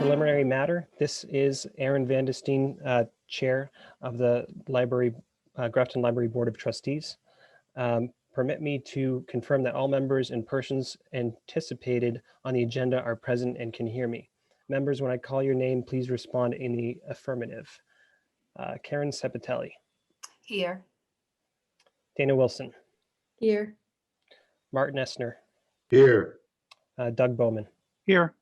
preliminary matter. This is Aaron Vandestein, Chair of the Grafton Library Board of Trustees. Permit me to confirm that all members and persons anticipated on the agenda are present and can hear me. Members, when I call your name, please respond in the affirmative. Karen Sepitelli. Here. Dana Wilson. Here. Martin Essner. Here. Doug Bowman. Here.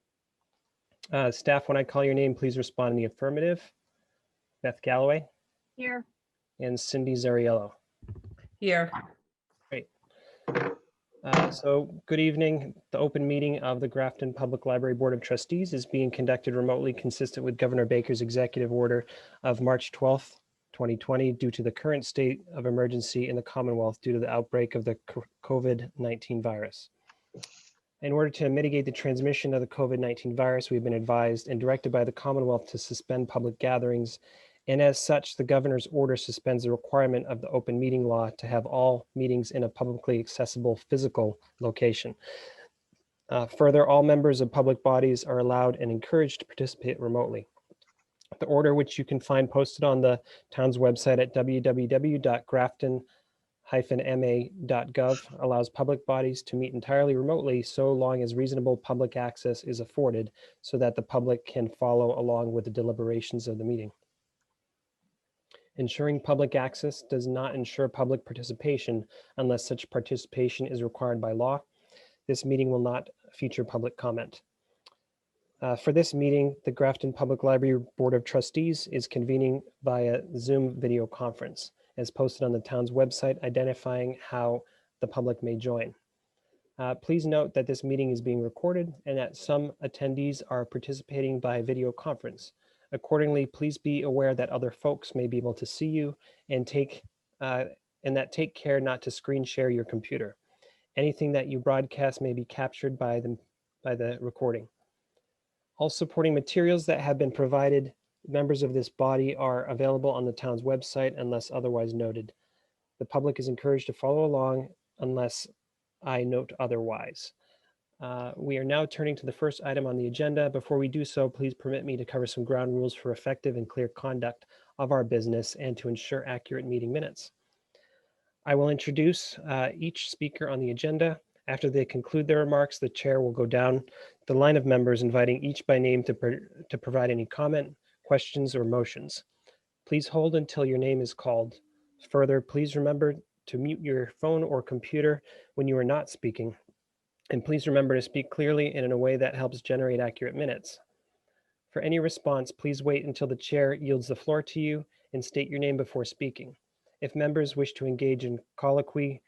Staff, when I call your name, please respond in the affirmative. Beth Galloway. Here. And Cindy Zariello. Here. Great. So good evening. The open meeting of the Grafton Public Library Board of Trustees is being conducted remotely, consistent with Governor Baker's executive order of March 12th, 2020, due to the current state of emergency in the Commonwealth due to the outbreak of the COVID-19 virus. In order to mitigate the transmission of the COVID-19 virus, we've been advised and directed by the Commonwealth to suspend public gatherings. And as such, the governor's order suspends the requirement of the open meeting law to have all meetings in a publicly accessible physical location. Further, all members of public bodies are allowed and encouraged to participate remotely. The order, which you can find posted on the town's website at www.grafton-ma.gov, allows public bodies to meet entirely remotely so long as reasonable public access is afforded so that the public can follow along with the deliberations of the meeting. Ensuring public access does not ensure public participation unless such participation is required by law. This meeting will not feature public comment. For this meeting, the Grafton Public Library Board of Trustees is convening via Zoom video conference, as posted on the town's website, identifying how the public may join. Please note that this meeting is being recorded and that some attendees are participating by video conference. Accordingly, please be aware that other folks may be able to see you and take care not to screen share your computer. Anything that you broadcast may be captured by the recording. All supporting materials that have been provided members of this body are available on the town's website unless otherwise noted. The public is encouraged to follow along unless I note otherwise. We are now turning to the first item on the agenda. Before we do so, please permit me to cover some ground rules for effective and clear conduct of our business and to ensure accurate meeting minutes. I will introduce each speaker on the agenda. After they conclude their remarks, the chair will go down the line of members, inviting each by name to provide any comment, questions, or motions. Please hold until your name is called. Further, please remember to mute your phone or computer when you are not speaking. And please remember to speak clearly and in a way that helps generate accurate minutes. For any response, please wait until the chair yields the floor to you and state your name before speaking. If members wish to engage in colloquy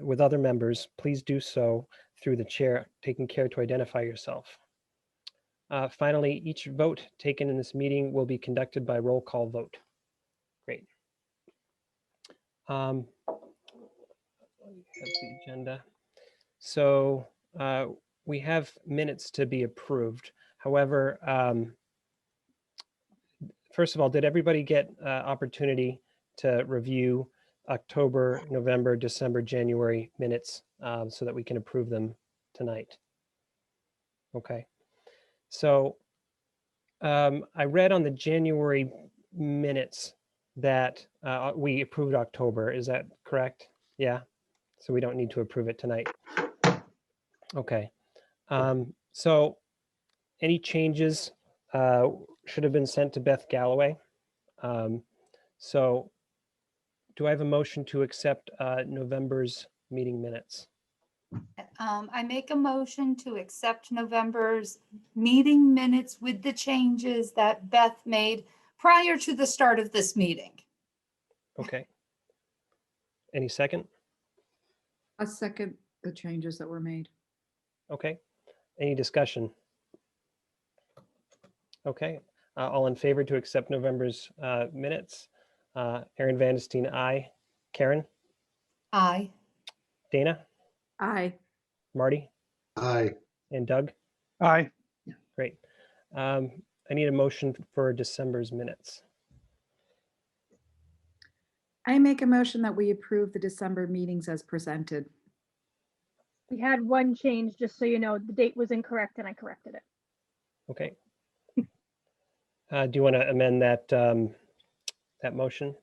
with other members, please do so through the chair, taking care to identify yourself. Finally, each vote taken in this meeting will be conducted by roll call vote. Great. That's the agenda. So we have minutes to be approved. However, first of all, did everybody get opportunity to review October, November, December, January minutes so that we can approve them tonight? Okay. So I read on the January minutes that we approved October. Is that correct? Yeah. So we don't need to approve it tonight. Okay. So any changes should have been sent to Beth Galloway. So do I have a motion to accept November's meeting minutes? I make a motion to accept November's meeting minutes with the changes that Beth made prior to the start of this meeting. Okay. Any second? A second the changes that were made. Okay. Any discussion? Okay. All in favor to accept November's minutes? Aaron Vandestein, aye. Karen? Aye. Dana? Aye. Marty? Aye. And Doug? Aye. Great. I need a motion for December's minutes. I make a motion that we approve the December meetings as presented. We had one change, just so you know, the date was incorrect and I corrected it. Okay. Do you want to amend that, that motion,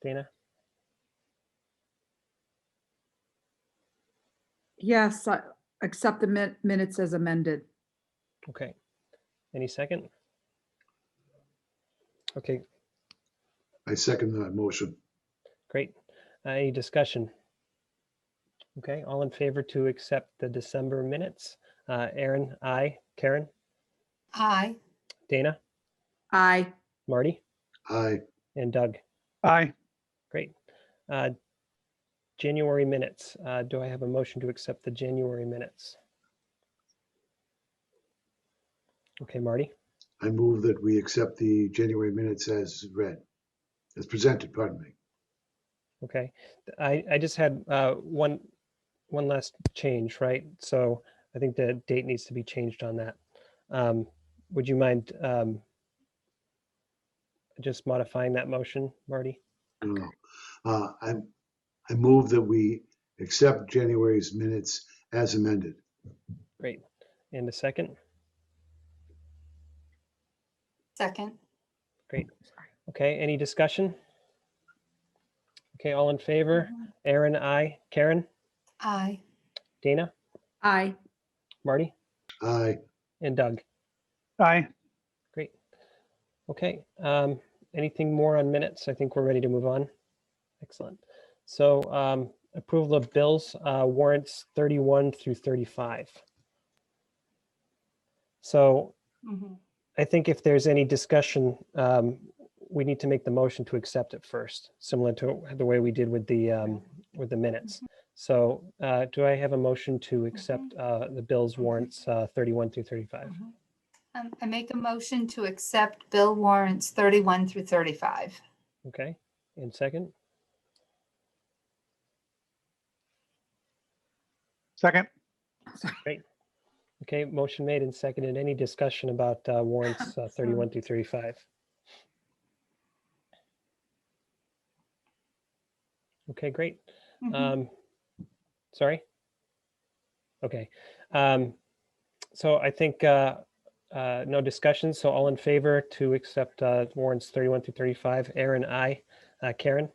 Dana? Yes, accept the minutes as amended. Okay. Any second? Okay, I second that motion. great. Any discussion? Okay, all in favor to accept the December minutes? Aaron, aye. Karen, Aye. Dana, Aye. Marty, Aye. and Doug. Aye. Great. January minutes. Do I have a motion to accept the January minutes? Okay, Marty, I move that we accept the January minutes as read, as presented, pardon me. okay. I just had one last change, right? So I think the date needs to be changed on that. Would you mind just modifying that motion, Marty? No, no. I move that we accept January's minutes as amended. Great. And a second? Second. Great. Okay, any discussion? Okay, all in favor? Aaron, aye. Karen, Aye. Dana, Aye. Marty, Aye. and Doug. Aye. Great. Okay, anything more on minutes? I think we're ready to move on. Excellent. So approval of bills, warrants 31 through 35. So Mhm. I think if there's any discussion, we need to make the motion to accept it first, similar to the way we did with the minutes. So do I have a motion to accept the bills warrants 31 through 35? I make a motion to accept bill warrants 31 through 35. Okay, and second? Second. Okay, motion made and seconded. Any discussion about warrants 31 through 35? Okay, great. Mhm. Sorry? Okay. So I think no discussion. So all in favor to accept warrants 31 through 35? Aaron, aye. Karen,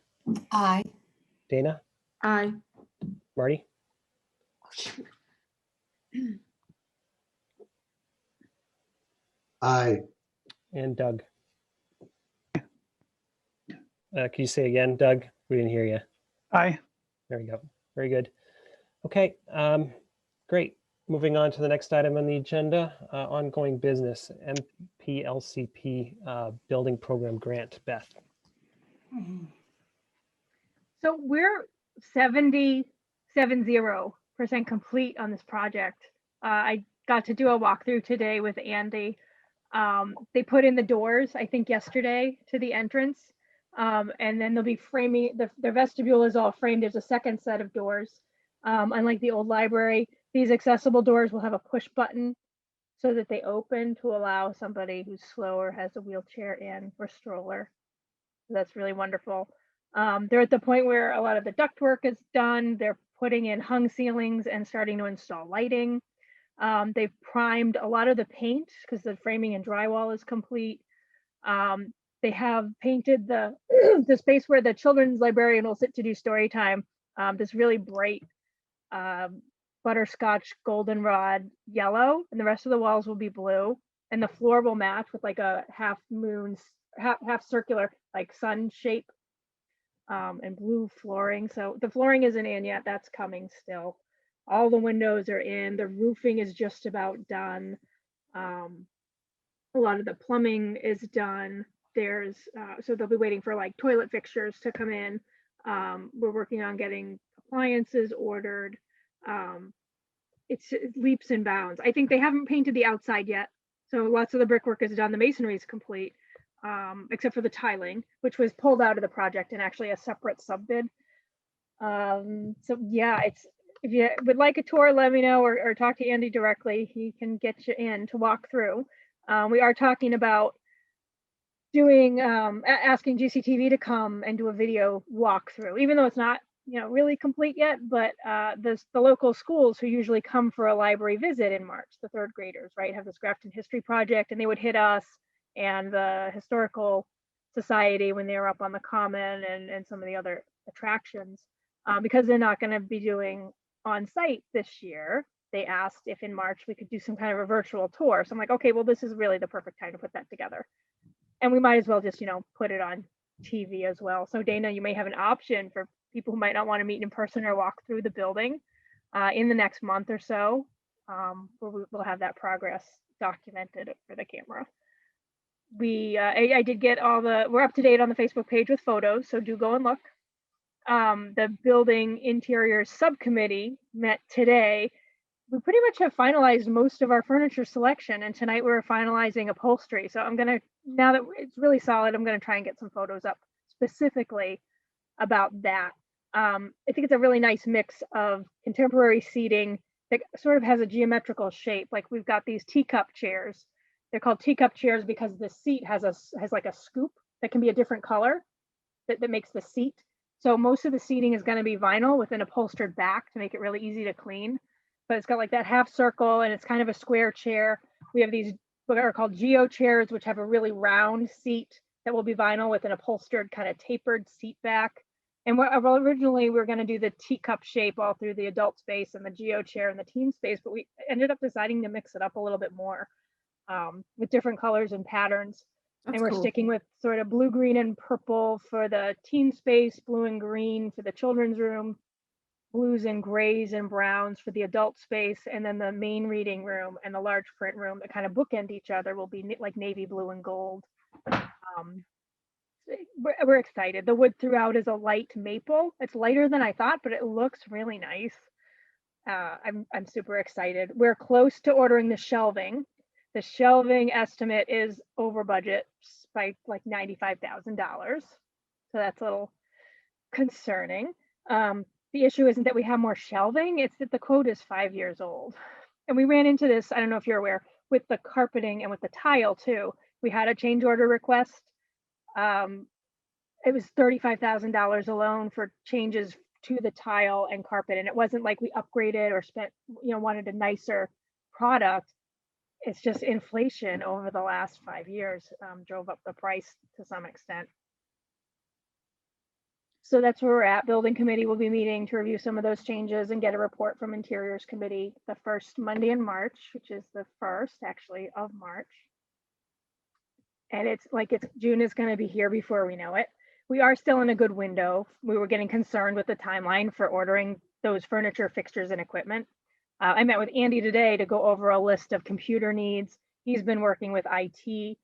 Aye. Dana, Aye. Marty, Aye. and Doug. Can you say again, Doug? We didn't hear you. Aye. There we go. Very good. Okay, great. Moving on to the next item on the agenda, ongoing business, MPLCP Building Program Grant. Beth. So we're 70% complete on this project. I got to do a walkthrough today with Andy. They put in the doors, I think yesterday, to the entrance. And then they'll be framing, their vestibule is all framed. There's a second set of doors. Unlike the old library, these accessible doors will have a push button so that they open to allow somebody who's slower, has a wheelchair in, or stroller. So that's really wonderful. They're at the point where a lot of the ductwork is done. They're putting in hung ceilings and starting to install lighting. They've primed a lot of the paint because the framing and drywall is complete. They have painted the the space where the children's librarian will sit to do story time, this really bright butterscotch goldenrod yellow, and the rest of the walls will be blue, and the floor will match with like a half circular like sun shape, and blue flooring. So the flooring isn't in yet, that's coming still. All the windows are in, the roofing is just about done. A lot of the plumbing is done. There's so they'll be waiting for like toilet fixtures to come in. We're working on getting appliances ordered. It's leaps and bounds. I think they haven't painted the outside yet, so lots of the brickwork is done. The masonry is complete, except for the tiling, which was pulled out of the project and actually a separate sub bid. So yeah, it's, if you would like a tour, let me know, or talk to Andy directly. He can get you in to walk through. We are talking about doing asking GCTV to come and do a video walkthrough, even though it's not, you know, really complete yet. But the local schools who usually come for a library visit in March, the third graders, right, have this Grafton History Project, and they would hit us and the Historical Society when they were up on the Common and some of the other attractions. Because they're not going to be doing on site this year, they asked if in March we could do some kind of a virtual tour. So I'm like, okay, well, this is really the perfect time to put that together. And we might as well just, put it on TV as well. So Dana, you may have an option for people who might not want to meet in person or walk through the building in the next month or so. We'll have that progress documented for the camera. I did get we're up to date on the Facebook page with photos, so do go and look. The building interiors subcommittee met today. We pretty much have finalized most of our furniture selection, and tonight we're finalizing upholstery. So now that it's really solid, I'm gonna try and get some photos up specifically about that. I think it's a really nice mix of contemporary seating that sort of has a geometrical shape. Like we've got these teacup chairs. They're called teacup chairs because the seat has like a scoop that can be a different color that makes the seat. So most of the seating is going to be vinyl with an upholstered back to make it really easy to clean. But it's got like that half circle and it's kind of a square chair. We have these what are called geo chairs, which have a really round seat that will be vinyl with an upholstered kind of tapered seat back. And originally we were going to do the teacup shape all through the adult space and the geo chair and the teen space, but we ended up deciding to mix it up a little bit more with different colors and patterns. And we're sticking with sort of blue, green, and purple for the teen space, blue and green for the children's room, blues and grays and browns for the adult space, and then the main reading room and the large print room that kind of bookend each other will be like navy blue and gold. We're excited. The wood throughout is a light maple. It's lighter than I thought, but it looks really nice. I'm super excited. We're close to ordering the shelving. The shelving estimate is over budget by like $95,000. So that's a little concerning. The issue isn't that we have more shelving, it's that the quote is 5 years old. And we ran into this, I don't know if you're aware, with the carpeting and with the tile too. We had a change order request. It was $35,000 alone for changes to the tile and carpet. And it wasn't like we upgraded or spent, wanted a nicer product. It's just inflation over the last 5 years drove up the price to some extent. So that's where we're at. Building committee will be meeting to review some of those changes and get a report from interiors committee the first Monday in March, which is the 1st actually of March. And June is going to be here before we know it. We are still in a good window. We were getting concerned with the timeline for ordering those furniture, fixtures, and equipment. I met with Andy today to go over a list of computer needs. He's been working with IT.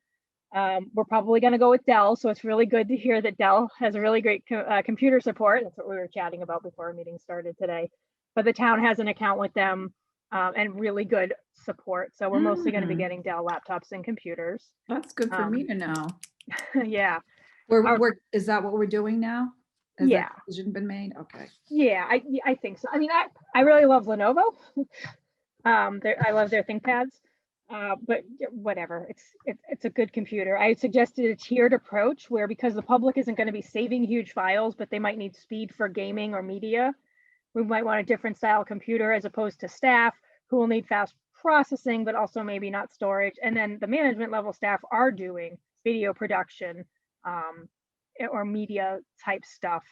We're probably going to go with Dell, so it's really good to hear that Dell has a really great computer support. That's what we were chatting about before our meeting started today. But the town has an account with them and really good support. So we're mostly going to be getting Dell laptops and computers. That's good for me to know. Yeah. Is that what we're doing now? Has that decision been made? Okay. Yeah, I think so. I mean, I really love Lenovo. I love their ThinkPads. But whatever, it's a good computer. I suggested a tiered approach where, because the public isn't going to be saving huge files, but they might need speed for gaming or media, we might want a different style computer as opposed to staff who will need fast processing, but also maybe not storage. And then the management level staff are doing video production or media type stuff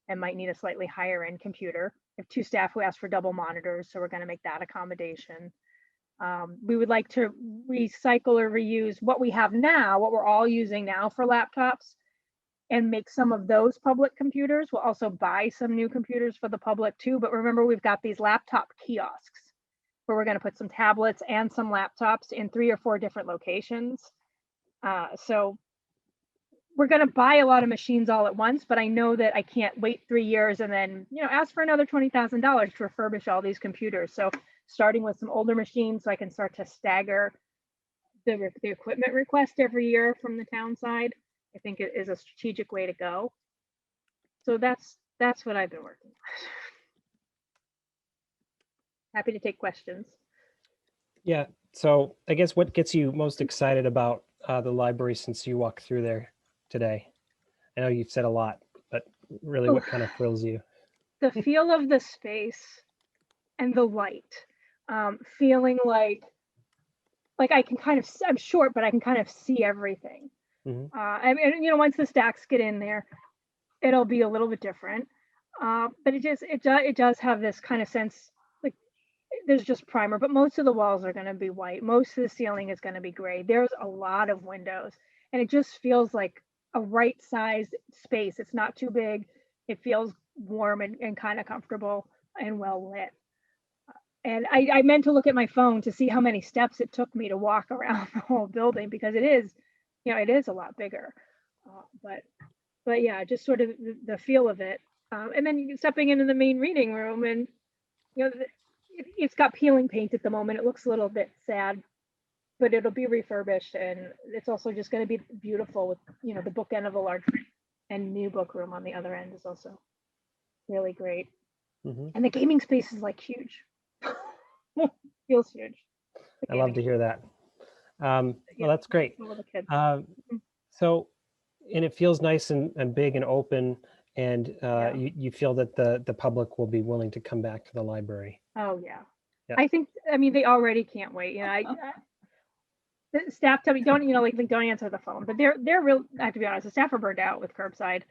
and might need a slightly higher end computer. We have 2 staff who asked for double monitors, so we're going to make that accommodation. We would like to recycle or reuse what we have now, what we're all using now for laptops, and make some of those public computers. We'll also buy some new computers for the public too. But remember, we've got these laptop kiosks where we're going to put some tablets and some laptops in 3 or 4 different locations. So we're going to buy a lot of machines all at once, but I know that I can't wait 3 years and then, ask for another $20,000 to refurbish all these computers. So starting with some older machines so I can start to stagger the equipment request every year from the town side, I think it is a strategic way to go. So that's what I've been working on. Happy to take questions. Yeah, so I guess what gets you most excited about the library since you walked through there today? I know you've said a lot, but really what kind of thrills you? The feel of the space and the light. Feeling like like I can kind of, I'm short, but I can kind of see everything. Mhm. I mean, you know, once the stacks get in there, it'll be a little bit different. But it does have this kind of sense, like there's just primer, but most of the walls are going to be white. Most of the ceiling is going to be gray. There's a lot of windows, and it just feels like a right sized space. It's not too big. It feels warm and kind of comfortable and well lit. And I meant to look at my phone to see how many steps it took me to walk around the whole building, because it is, you know, it is a lot bigger. But yeah, just sort of the feel of it. And then stepping into the main reading room, and you know, it's got peeling paint at the moment. It looks a little bit sad, but it'll be refurbished, and it's also just going to be beautiful with, you know, the bookend of a large and new book room on the other end is also really great. Mhm. And the gaming space is like huge. Feels huge. I love to hear that. Well, that's great. All the kids. So, and it feels nice and big and open, and Yeah. you feel that the public will be willing to come back to the library. Oh yeah. Yeah. I think, I mean, they already can't wait. You know, the staff tell me don't, you know, like don't answer the phone, but they're real. I have to be honest, the staff are burned out with curbside.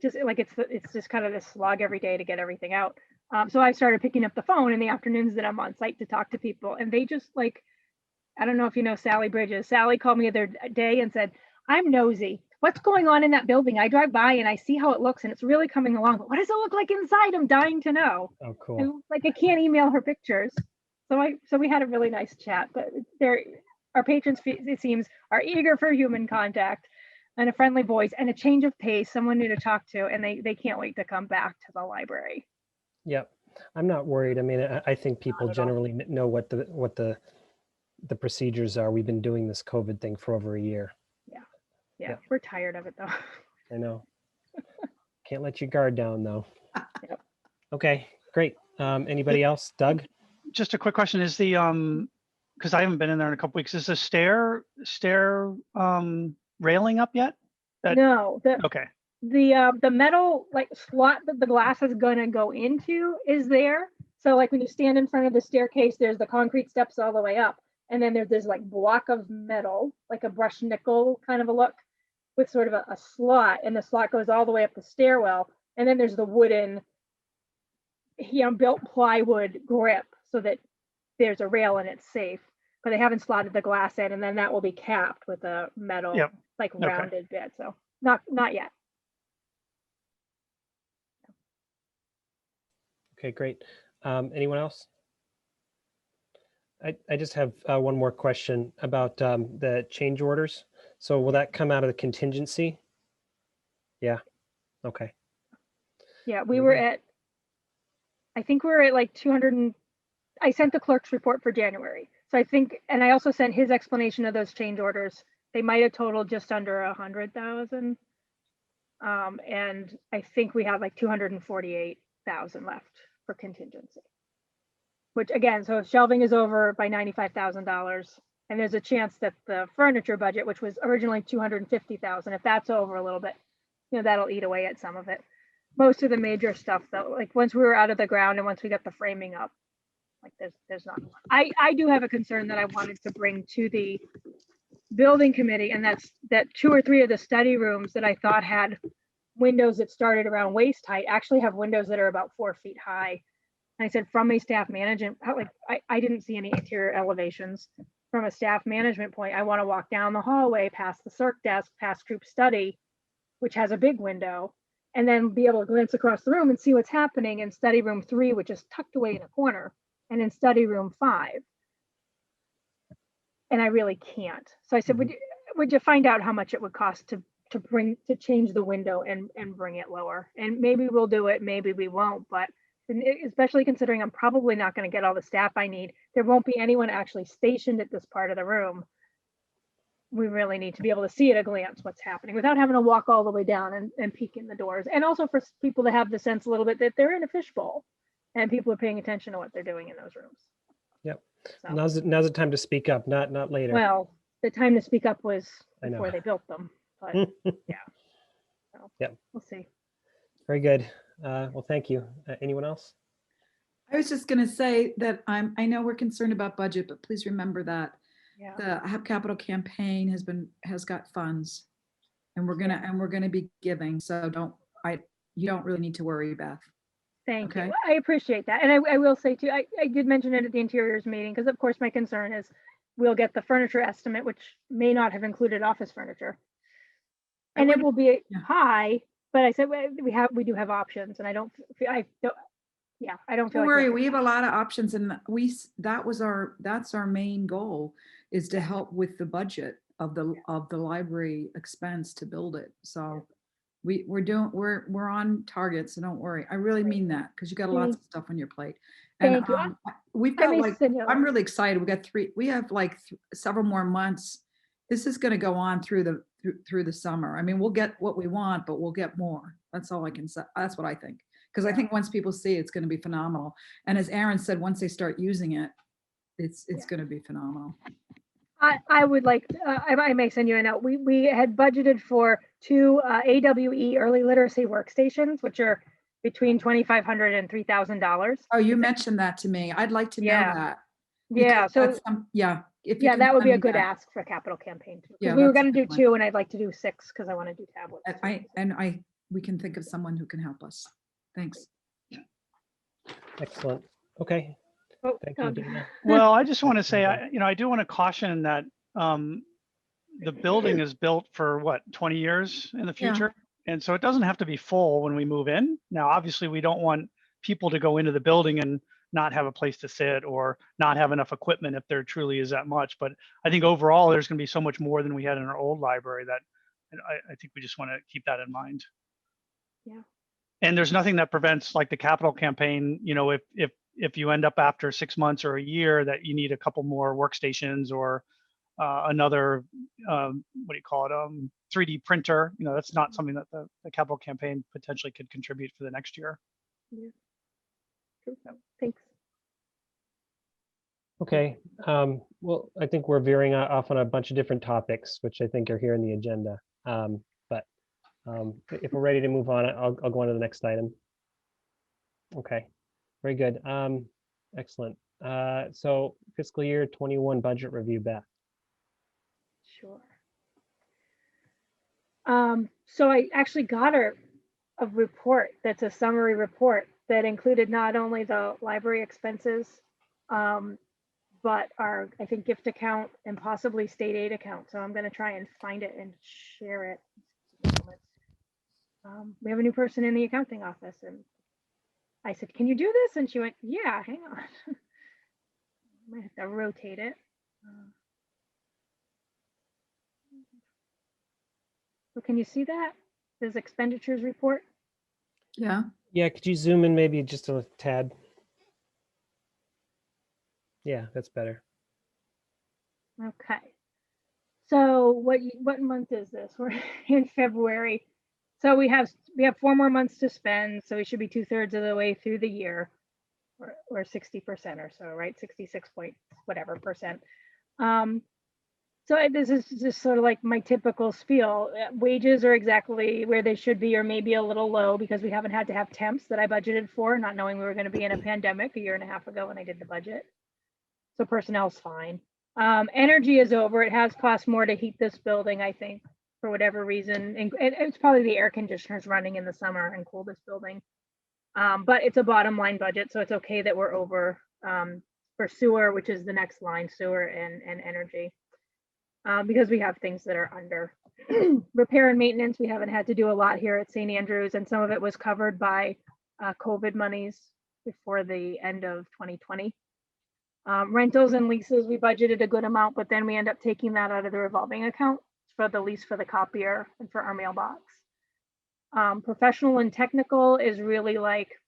Just like it's just kind of this slog every day to get everything out. So I started picking up the phone in the afternoons that I'm on site to talk to people, and they just like, I don't know if you know Sally Bridges. Sally called me the other day and said, I'm nosy. What's going on in that building? I drive by and I see how it looks and it's really coming along. But what does it look like inside? I'm dying to know. Oh, cool. And like I can't email her pictures. So we had a really nice chat. But our patrons, it seems, are eager for human contact and a friendly voice and a change of pace, someone new to talk to, and they can't wait to come back to the library. Yep. I'm not worried. I mean, I think people Not at all. generally know what the procedures are. We've been doing this COVID thing for over a year. Yeah, Yeah. we're tired of it though. I know. Can't let your guard down though. Yep. Okay, great. Anybody else? Doug? Just a quick question, is the, because I haven't been in there in a couple weeks, is the stair railing up yet? No, Okay, the metal like slot that the glass is gonna go into is there. So like when you stand in front of the staircase, there's the concrete steps all the way up, and then there's this like block of metal, like a brushed nickel kind of a look, with sort of a slot, and the slot goes all the way up the stairwell, and then there's the wooden, you know, built plywood grip so that there's a rail and it's safe. But they haven't slotted the glass in, and then that will be capped with a metal, Yep. like Okay. rounded bit. So not yet. Okay, great. Anyone else? I just have one more question about the change orders. So will that come out of the contingency? Yeah. Okay. Yeah, we were Okay. at, I think we were at like 200 and, I sent the clerk's report for January. So I think, and I also sent his explanation of those change orders. They might have totaled just under 100,000. And I think we have like 248,000 left for contingency. Which again, so if shelving is over by $95,000, and there's a chance that the furniture budget, which was originally 250,000, if that's over a little bit, you know, that'll eat away at some of it. Most of the major stuff though, like once we were out of the ground and once we got the framing up, like there's not. I do have a concern that I wanted to bring to the building committee, and that's that 2 or 3 of the study rooms that I thought had windows that started around waist height actually have windows that are about 4 feet high. And I said, from a staff management, like I didn't see any interior elevations. From a staff management point, I want to walk down the hallway past the circ desk, past group study, which has a big window, and then be able to glance across the room and see what's happening in study room 3, which is tucked away in a corner, and in study room 5. And I really can't. So I said, would you find out how much it would cost to change the window and bring it lower? And maybe we'll do it, maybe we won't, but especially considering I'm probably not going to get all the staff I need. There won't be anyone actually stationed at this part of the room. We really need to be able to see at a glance what's happening without having to walk all the way down and peek in the doors. And also for people to have the sense a little bit that they're in a fishbowl and people are paying attention to what they're doing in those rooms. Yep. So, Now's the time to speak up, not later. well, the time to speak up was I know. before they built them, but yeah. So, Yep. we'll see. Very good. Well, thank you. Anyone else? I was just gonna say that I know we're concerned about budget, but please remember that Yeah. the capital campaign has got funds. And we're gonna be giving, so you don't really need to worry, Beth. Thank you. Okay. I appreciate that. And I will say too, I did mention it at the interiors meeting, because of course my concern is we'll get the furniture estimate, which may not have included office furniture. I And it wouldn't- will be yeah. high, but I said, we do have options, and I don't feel Don't worry, we have a lot of options, and that's our main goal, is to help with the budget of the library expense to build it. So we're on target, so don't worry. I really mean that, because you got lots of stuff on your plate. And Thank you. we've I got may like, send you- I'm really excited. We have like several more months. This is gonna go on through the summer. I mean, we'll get what we want, but we'll get more. That's all I can say. That's what I think. Because I think once people see it, it's gonna be phenomenal. And as Aaron said, once they start using it, it's gonna be phenomenal. I would like, I may send you a note. We had budgeted for 2 AWE early literacy workstations, which are between $2,500 and $3,000. Oh, you mentioned that to me. I'd like to know Yeah. that. Yeah, because so that's if you yeah, can that would be send a me good that. ask for capital campaign too. Yeah, Because we were that's a gonna do good one. 2, and I'd like to do 6 because I want to do tablets. We can think of someone who can help us. Thanks. Excellent. Okay. Oh, Thank you, Dina. Well, I just want to say, I do want to caution that the building is built for what, 20 years in the Yeah. future? And so it doesn't have to be full when we move in. Now, obviously, we don't want people to go into the building and not have a place to sit or not have enough equipment if there truly is that much. But I think overall, there's going to be so much more than we had in our old library that I think we just want to keep that in mind. Yeah. And there's nothing that prevents, like the capital campaign, if you end up after 6 months or a year that you need a couple more workstations or another, what do you call it, 3D printer, that's not something that the capital campaign potentially could contribute for the next year. Yeah. True. Thanks. Okay. Well, I think we're veering off on a bunch of different topics, which I think are here in the agenda. But if we're ready to move on, I'll go on to the next item. Okay, very good. Excellent. So fiscal year 21 budget review, Beth. Sure. So I actually got a report that's a summary report that included not only the library expenses, but our, I think, gift account and possibly state aid account. So I'm going to try and find it and share it. We have a new person in the accounting office, and I said, "Can you do this?" And she went, "Yeah, hang on." I might have to rotate it. So can you see that? This expenditures report? Yeah. Yeah, could you zoom in maybe just a tad? Yeah, that's better. Okay. So what month is this? We're in February. So we have 4 more months to spend. So we should be 2/3 of the way through the year, or 60% or so, right? 66 point whatever percent. So this is just sort of like my typical spiel. Wages are exactly where they should be, or maybe a little low, because we haven't had to have temps that I budgeted for, not knowing we were going to be in a pandemic a year and a half ago when I did the budget. So personnel's fine. Energy is over. It has cost more to heat this building, I think, for whatever reason. And it's probably the air conditioners running in the summer and cool this building. But it's a bottom line budget, so it's okay that we're over for sewer, which is the next line, sewer and energy. Because we have things that are under. Repair and maintenance, we haven't had to do a lot here at St. Andrews, and some of it was covered by COVID monies before the end of 2020. Rentals and leases, we budgeted a good amount, but then we end up taking that out of the revolving account for the lease for the copier and for our mailbox. Professional and technical is really like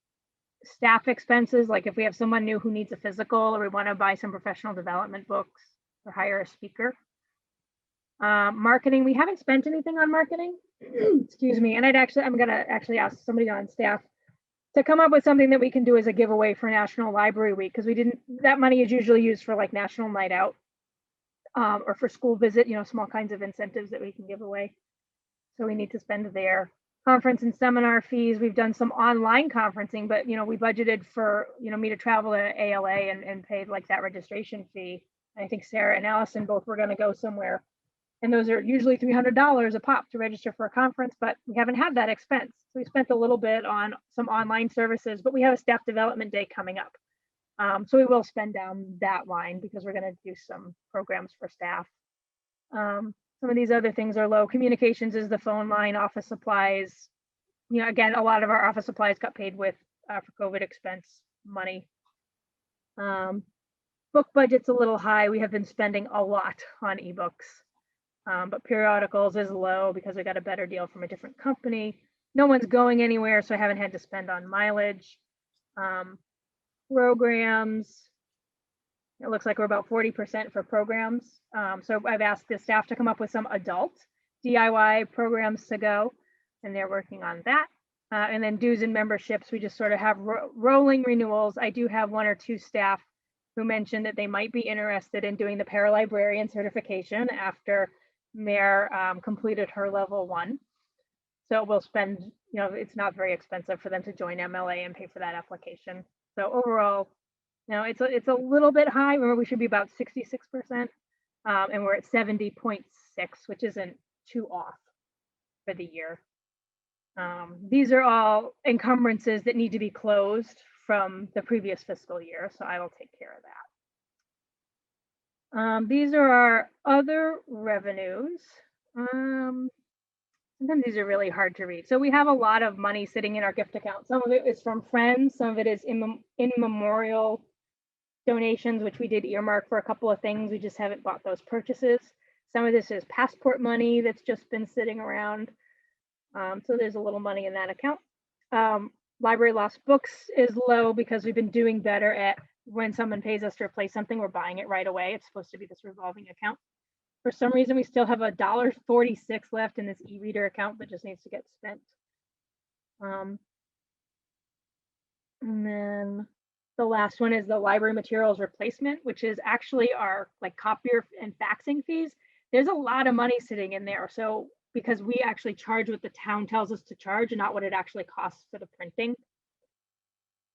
staff expenses, like if we have someone new who needs a physical, or we want to buy some professional development books or hire a speaker. Marketing, we haven't spent anything on marketing. Excuse me. And I'm gonna actually ask somebody on staff to come up with something that we can do as a giveaway for National Library Week, because that money is usually used for like National Night Out, or for school visit, small kinds of incentives that we can give away. So we need to spend there. Conference and seminar fees. We've done some online conferencing, but we budgeted for me to travel to ALA and paid like that registration fee. I think Sarah and Allison both were going to go somewhere, and those are usually $300 a pop to register for a conference, but we haven't had that expense. So we spent a little bit on some online services, but we have a staff development day coming up. So we will spend down that line because we're going to do some programs for staff. Some of these other things are low. Communications is the phone line, office supplies. Again, a lot of our office supplies got paid with for COVID expense money. Book budget's a little high. We have been spending a lot on ebooks, but periodicals is low because we got a better deal from a different company. No one's going anywhere, so I haven't had to spend on mileage. Programs, it looks like we're about 40% for programs. So I've asked the staff to come up with some adult DIY programs to go, and they're working on that. And then dues and memberships, we just sort of have rolling renewals. I do have 1 or 2 staff who mentioned that they might be interested in doing the paralibrarian certification after Mare completed her level 1. So we'll spend, it's not very expensive for them to join MLA and pay for that application. So overall, it's a little bit high. Remember, we should be about 66%, and we're at 70.6, which isn't too off for the year. These are all encumbrances that need to be closed from the previous fiscal year, so I will take care of that. These are our other revenues. Sometimes these are really hard to read. So we have a lot of money sitting in our gift account. Some of it is from friends, some of it is in memorial donations, which we did earmark for a couple of things. We just haven't bought those purchases. Some of this is passport money that's just been sitting around. So there's a little money in that account. Library lost books is low because we've been doing better at when someone pays us to replace something, we're buying it right away. It's supposed to be this revolving account. For some reason, we still have $1.46 left in this e-reader account that just needs to get spent. And then the last one is the library materials replacement, which is actually our copier and faxing fees. There's a lot of money sitting in there. So because we actually charge what the town tells us to charge and not what it actually costs for the printing.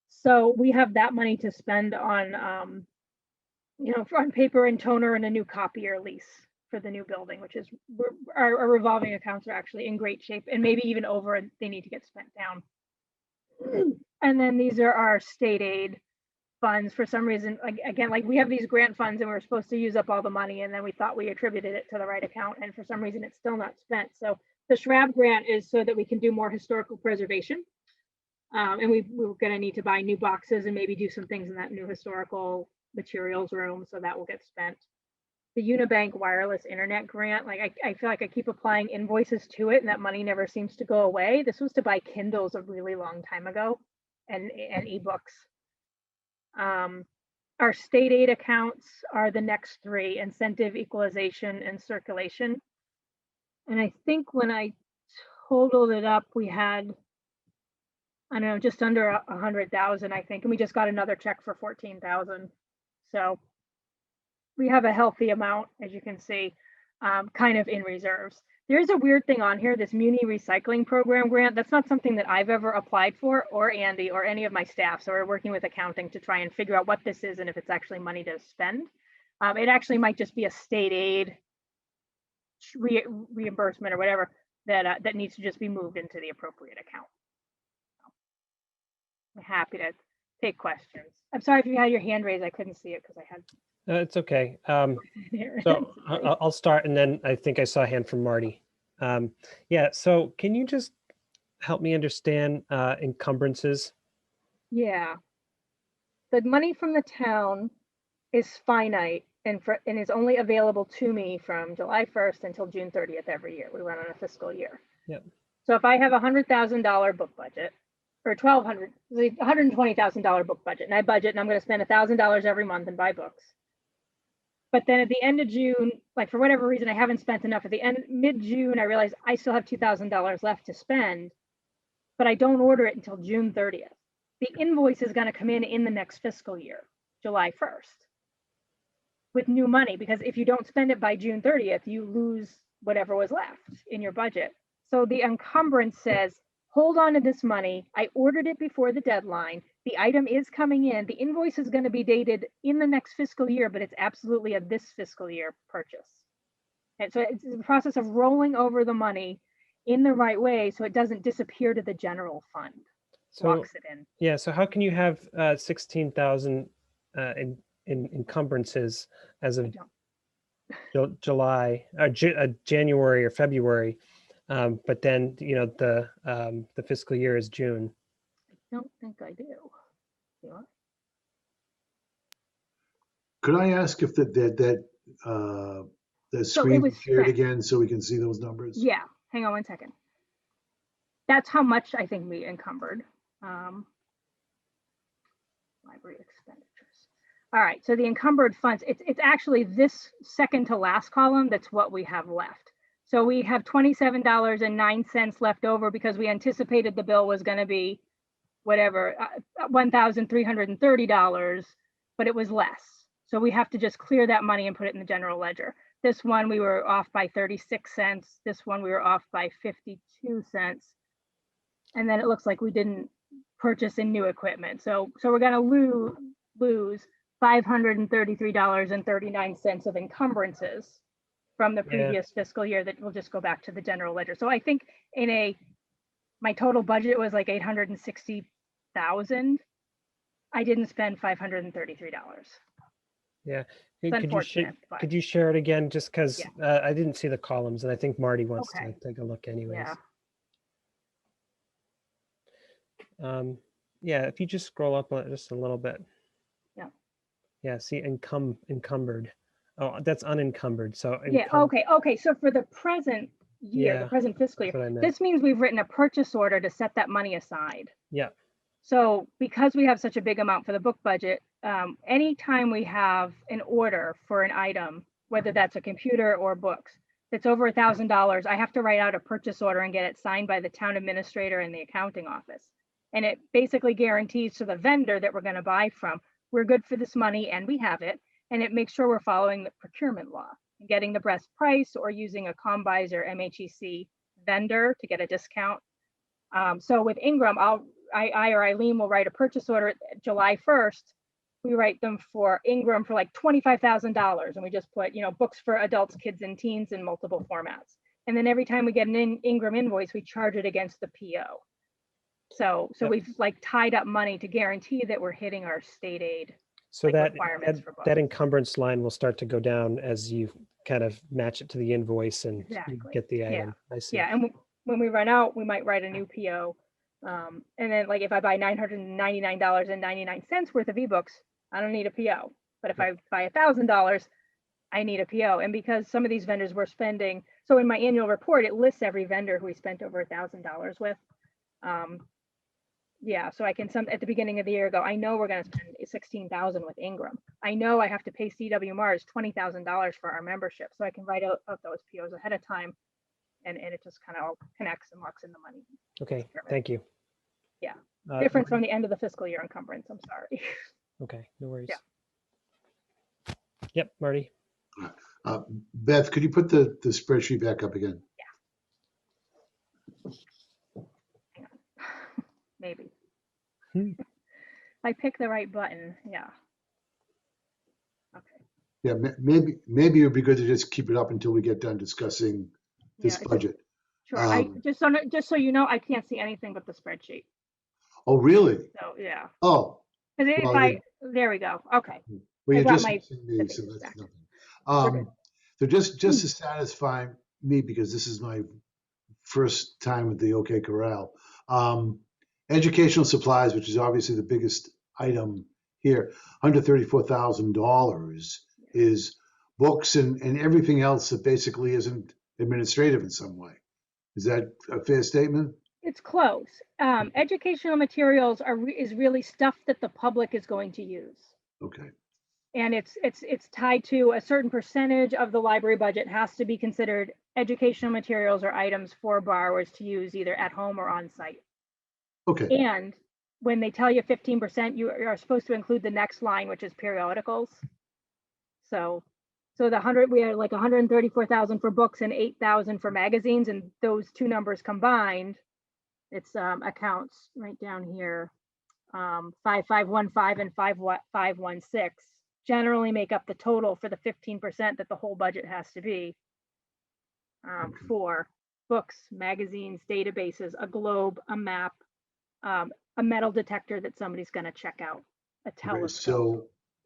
So we have that money to spend on, front paper and toner and a new copier lease for the new building, which is our revolving accounts are actually in great shape and maybe even over, and they need to get spent down. And then these are our state aid funds. For some reason, again, we have these grant funds and we're supposed to use up all the money, and then we thought we attributed it to the right account, and for some reason it's still not spent. So the Schwab grant is so that we can do more historical preservation. And we're going to need to buy new boxes and maybe do some things in that new historical materials room, so that will get spent. The Unibank wireless internet grant, I feel like I keep applying invoices to it and that money never seems to go away. This was to buy Kindles a really long time ago and ebooks. Our state aid accounts are the next 3: incentive, equalization, and circulation. And I think when I totaled it up, we had, I don't know, just under 100,000, I think, and we just got another check for 14,000. So we have a healthy amount, as you can see, kind of in reserves. There's a weird thing on here, this Muni Recycling Program grant. That's not something that I've ever applied for, or Andy, or any of my staff. So we're working with accounting to try and figure out what this is and if it's actually money to spend. It actually might just be a state aid reimbursement or whatever that needs to just be moved into the appropriate account. I'm happy to take questions. I'm sorry if you had your hand raised. I couldn't see it because I had. It's okay. So I'll start, and then I think I saw a hand from Marty. Yeah, so can you just help me understand encumbrances? Yeah. The money from the town is finite and is only available to me from July 1st until June 30th every year. We run on a fiscal year. Yep. So if I have a $100,000 book budget, or $120,000 book budget, and I budget and I'm going to spend $1,000 every month and buy books. But then at the end of June, for whatever reason, I haven't spent enough. At the end, mid-June, I realized I still have $2,000 left to spend, but I don't order it until June 30th. The invoice is going to come in the next fiscal year, July 1st, with new money, because if you don't spend it by June 30th, you lose whatever was left in your budget. So the encumbrance says, hold on to this money. I ordered it before the deadline. The item is coming in. The invoice is going to be dated in the next fiscal year, but it's absolutely a this fiscal year purchase. And so it's the process of rolling over the money in the right way so it doesn't disappear to the general fund. So, Locks it in. yeah, so how can you have 16,000 in encumbrances as of July, January or February, but then the fiscal year is June? I don't think I do. You know? Could I ask if the screen was is shared spent. again so we can see those numbers? Yeah, hang on one second. That's how much I think we encumbered. Library expenditures. All right, so the encumbered funds, it's actually this second to last column that's what we have left. So we have $27.09 left over because we anticipated the bill was going to be whatever, $1,330, but it was less. So we have to just clear that money and put it in the general ledger. This one we were off by 36 cents. This one we were off by 52 cents. And then it looks like we didn't purchase in new equipment. So we're going to lose $533.39 of encumbrances from the previous fiscal year that will just go back to the general ledger. So I think my total budget was like $860,000. I didn't spend $533. Yeah. Could you share it again? Just because I didn't see the columns, and I think Marty wants to take a look anyways. Yeah. If you just scroll up just a little bit. Yeah. Yeah, see encumbered. Oh, that's unencumbered. So okay. So for the present year, the present fiscal year, this means we've written a purchase order to set that money aside. Yeah. So because we have such a big amount for the book budget, anytime we have an order for an item, whether that's a computer or books, that's over $1,000, I have to write out a purchase order and get it signed by the town administrator and the accounting office. And it basically guarantees to the vendor that we're going to buy from, we're good for this money and we have it. And it makes sure we're following the procurement law, getting the best price or using a Combis or MHEC vendor to get a discount. So with Ingram, I or Eileen will write a purchase order July 1st. We write them for Ingram for like $25,000. And we just put, books for adults, kids, and teens in multiple formats. And then every time we get an Ingram invoice, we charge it against the PO. So we've like tied up money to guarantee that we're hitting our state aid. So that encumbrance line will start to go down as you kind of match it to the invoice and you get the item. I see. Yeah, and when we run out, we might write a new PO. And then like if I buy $999.99 worth of ebooks, I don't need a PO. But if I buy $1,000, I need a PO. And because some of these vendors were spending, so in my annual report, it lists every vendor who we spent over $1,000 with. So I can at the beginning of the year go, I know we're going to spend $16,000 with Ingram. I know I have to pay CW Mars $20,000 for our membership. So I can write out those POs ahead of time and it just kind of all connects and locks in the money. Okay, thank you. Yeah, different from the end of the fiscal year encumbrance, I'm sorry. Okay, no worries. Yeah. Yep, Marty. Beth, could you put the spreadsheet back up again? Maybe. I pick the right button. Yeah. Okay. Yeah, maybe it would be good to just keep it up until we get done discussing this budget. Sure. Just so you know, I can't see anything but the spreadsheet. Oh, really? So yeah. Oh. Because there we go. Okay. Well, you're just missing me, so that's nothing. So just to satisfy me, because this is my first time with the OK Corral. Educational supplies, which is obviously the biggest item here, $134,000 is books and everything else that basically isn't administrative in some way. Is that a fair statement? It's close. Educational materials is really stuff that the public is going to use. Okay. And it's tied to a certain percentage of the library budget has to be considered educational materials or items for borrowers to use either at home or on site. Okay. And when they tell you 15%, you are supposed to include the next line, which is periodicals. So So we had like 134,000 for books and 8,000 for magazines, and those two numbers combined, it's accounts right down here, 5515 and 5516 generally make up the total for the 15% that the whole budget has to be for books, magazines, databases, a globe, a map, a metal detector that somebody's going to check out, a telescope. So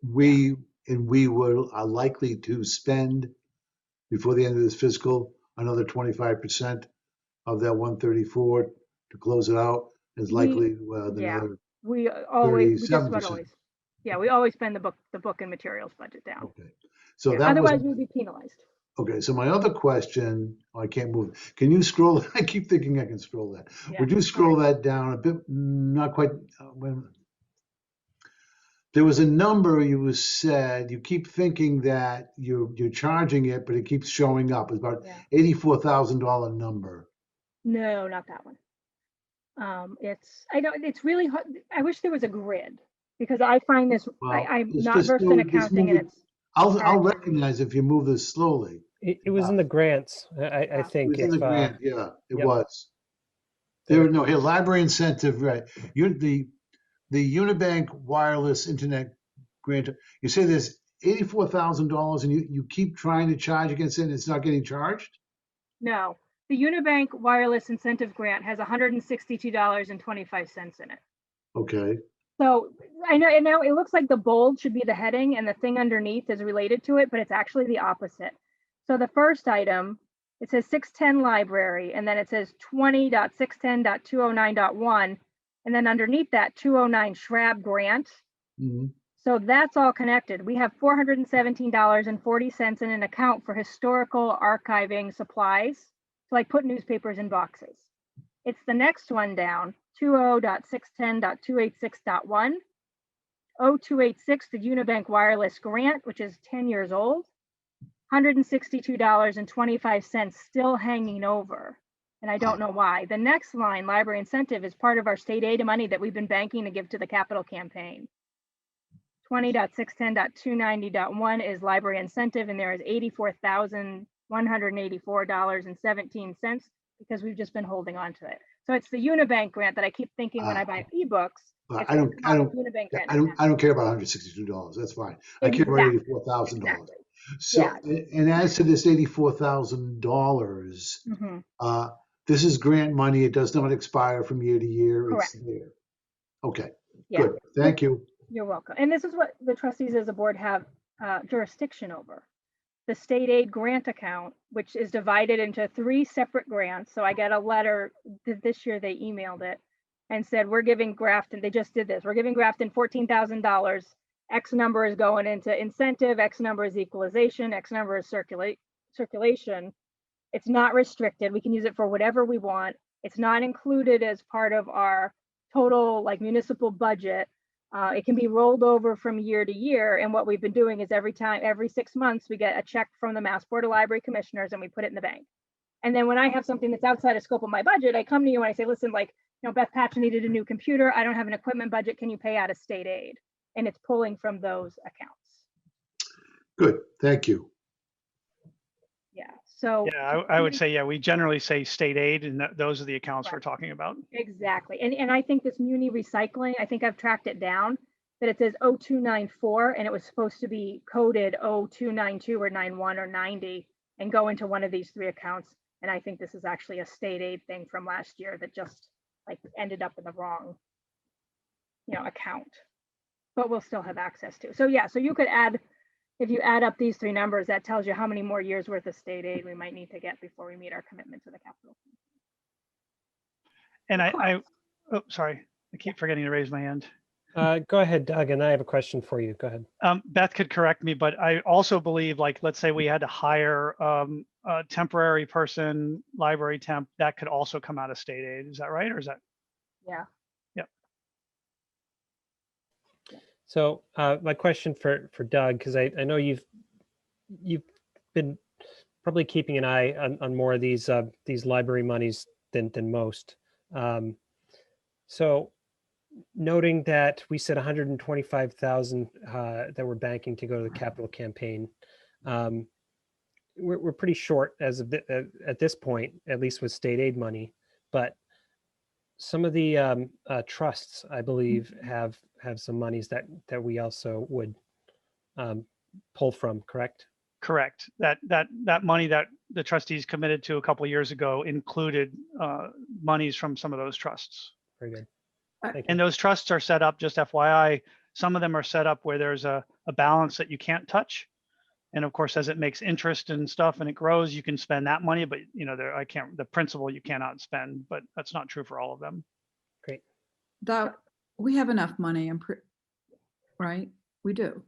we are likely to spend before the end of this fiscal another 25% of that 134 to close it out. Is likely another we just about 37%. always, we always spend the book and materials budget down. Okay, so that otherwise was, we'd be penalized. okay. So my other question, I can't move. Can you scroll? I keep thinking I can scroll that. Would you scroll that down a bit? Not quite. There was a number you said. You keep thinking that you're charging it, but it keeps showing up. It's about $84,000 number. No, not that one. It's really hard. I wish there was a grid, because I find this, Well, I'm not versed in accounting, and it's. I'll recognize if you move this slowly. It was in the grants, I think. It was in the grant, it yep. was. There, no, here, library incentive, right. The Unibank wireless internet grant, you say there's $84,000 and you keep trying to charge against it and it's not getting charged? No, the Unibank wireless incentive grant has $162.25 in it. Okay. So I know it looks like the bold should be the heading and the thing underneath is related to it, but it's actually the opposite. So the first item, it says 610 library, and then it says 20.610.209.1, and then underneath that 209 Shrab grant. Mm-hmm. So that's all connected. We have $417.40 in an account for historical archiving supplies, so like put newspapers in boxes. It's the next one down, 20.610.286.1, 0286, the Unibank wireless grant, which is 10 years old, $162.25 still hanging over. And I don't know why. The next line, library incentive, is part of our state aid money that we've been banking to give to the capital campaign. 20.610.290.1 is library incentive, and there is $84,184.17 because we've just been holding on to it. So it's the Unibank grant that I keep thinking when I buy ebooks. I don't care about $162. That's fine. I care about $84,000. Exactly. So, and as to this $84,000, this is grant money. It does not expire from year to year. Correct. It's there. Okay. Yeah. Good. Thank you. You're welcome. And this is what the trustees as a board have jurisdiction over. The state aid grant account, which is divided into 3 separate grants. So I got a letter this year, they emailed it and said, we're giving Grafton, they just did this, we're giving Grafton $14,000. X number is going into incentive, X number is equalization, X number is circulation. It's not restricted. We can use it for whatever we want. It's not included as part of our total like municipal budget. It can be rolled over from year to year. And what we've been doing is every 6 months, we get a check from the Mass Board of Library Commissioners and we put it in the bank. And then when I have something that's outside of scope of my budget, I come to you and I say, listen, like, Beth Patron needed a new computer. I don't have an equipment budget. Can you pay out of state aid? And it's pulling from those accounts. Good. Thank you. Yeah. So I would say, we generally say state aid, and those are the accounts we're talking about. Exactly. And I think this muni recycling, I think I've tracked it down, that it says 0294 and it was supposed to be coded 0292 or 91 or 90 and go into one of these 3 accounts. And I think this is actually a state aid thing from last year that just like ended up in the wrong, account, but we'll still have access to. So so you could add, if you add up these 3 numbers, that tells you how many more years worth of state aid we might need to get before we meet our commitment to the capital. And sorry, I keep forgetting to raise my hand. Go ahead, Doug, and I have a question for you. Go ahead. Beth could correct me, but I also believe, like, let's say we had to hire a temporary person, library temp, that could also come out of state aid. Is that right? Or is that? Yeah. Yep. So my question for Doug, because I know you've been probably keeping an eye on more of these library monies than most. So noting that we said 125,000 that we're banking to go to the capital campaign, We're pretty short as of at this point, at least with state aid money, but some of the trusts, I believe, have some monies that we also would pull from, correct? Correct. That money that the trustees committed to a couple of years ago included monies from some of those trusts. Very good. Uh, Thank you. And those trusts are set up, just FYI, some of them are set up where there's a balance that you can't touch. And of course, as it makes interest and stuff and it grows, you can spend that money, but you know, the principal you cannot spend, but that's not true for all of them. Great. That, we have enough money, right? We do.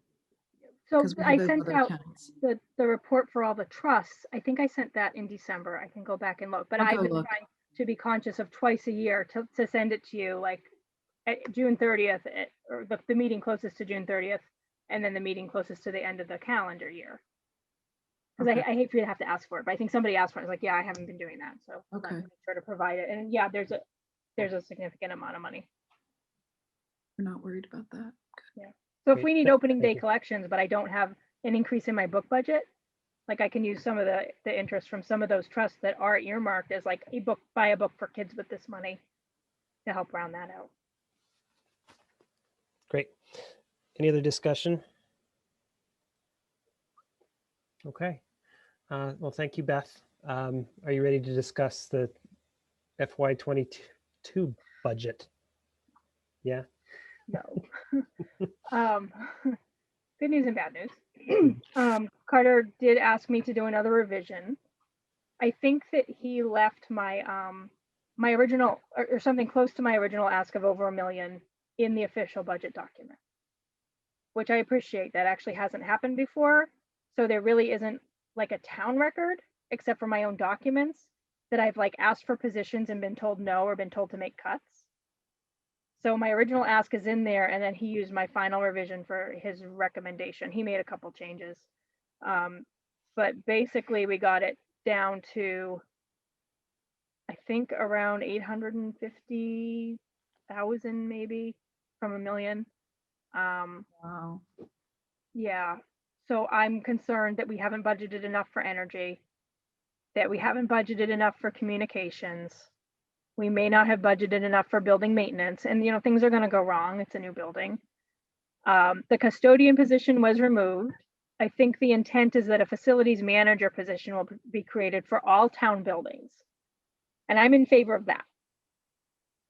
So 'Cause we I have those sent other out accounts. the report for all the trusts. I think I sent that in December. I can go back and look, but I'll I've go been look. trying to be conscious of twice a year to send it to you, like at June 30th, or the meeting closest to June 30th, and then the meeting closest to the end of the calendar year. Because Okay. I hate for you to have to ask for it, but I think somebody asked for it. It's like, yeah, I haven't been doing that, so Okay. I'm sure to provide it. And yeah, there's a significant amount of money. We're not worried about that. So if Great. we need Thank opening day you. collections, but I don't have an increase in my book budget, like I can use some of the interest from some of those trusts that are earmarked as like buy a book for kids with this money to help round that out. Great. Any other discussion? Okay. Well, thank you, Beth. Are you ready to discuss the FY22 budget? Yeah. No. Good news and bad news. Carter did ask me to do another revision. I think that he left my my original or something close to my original ask of over $1 million in the official budget document, which I appreciate. That actually hasn't happened before. So there really isn't like a town record, except for my own documents, that I've like asked for positions and been told no or been told to make cuts. So my original ask is in there, and then he used my final revision for his recommendation. He made a couple changes. But basically we got it down to, I think, around 850,000 maybe from $1 million. Wow. Yeah. So I'm concerned that we haven't budgeted enough for energy, that we haven't budgeted enough for communications. We may not have budgeted enough for building maintenance, and you know, things are going to go wrong. It's a new building. The custodian position was removed. I think the intent is that a facilities manager position will be created for all town buildings. And I'm in favor of that.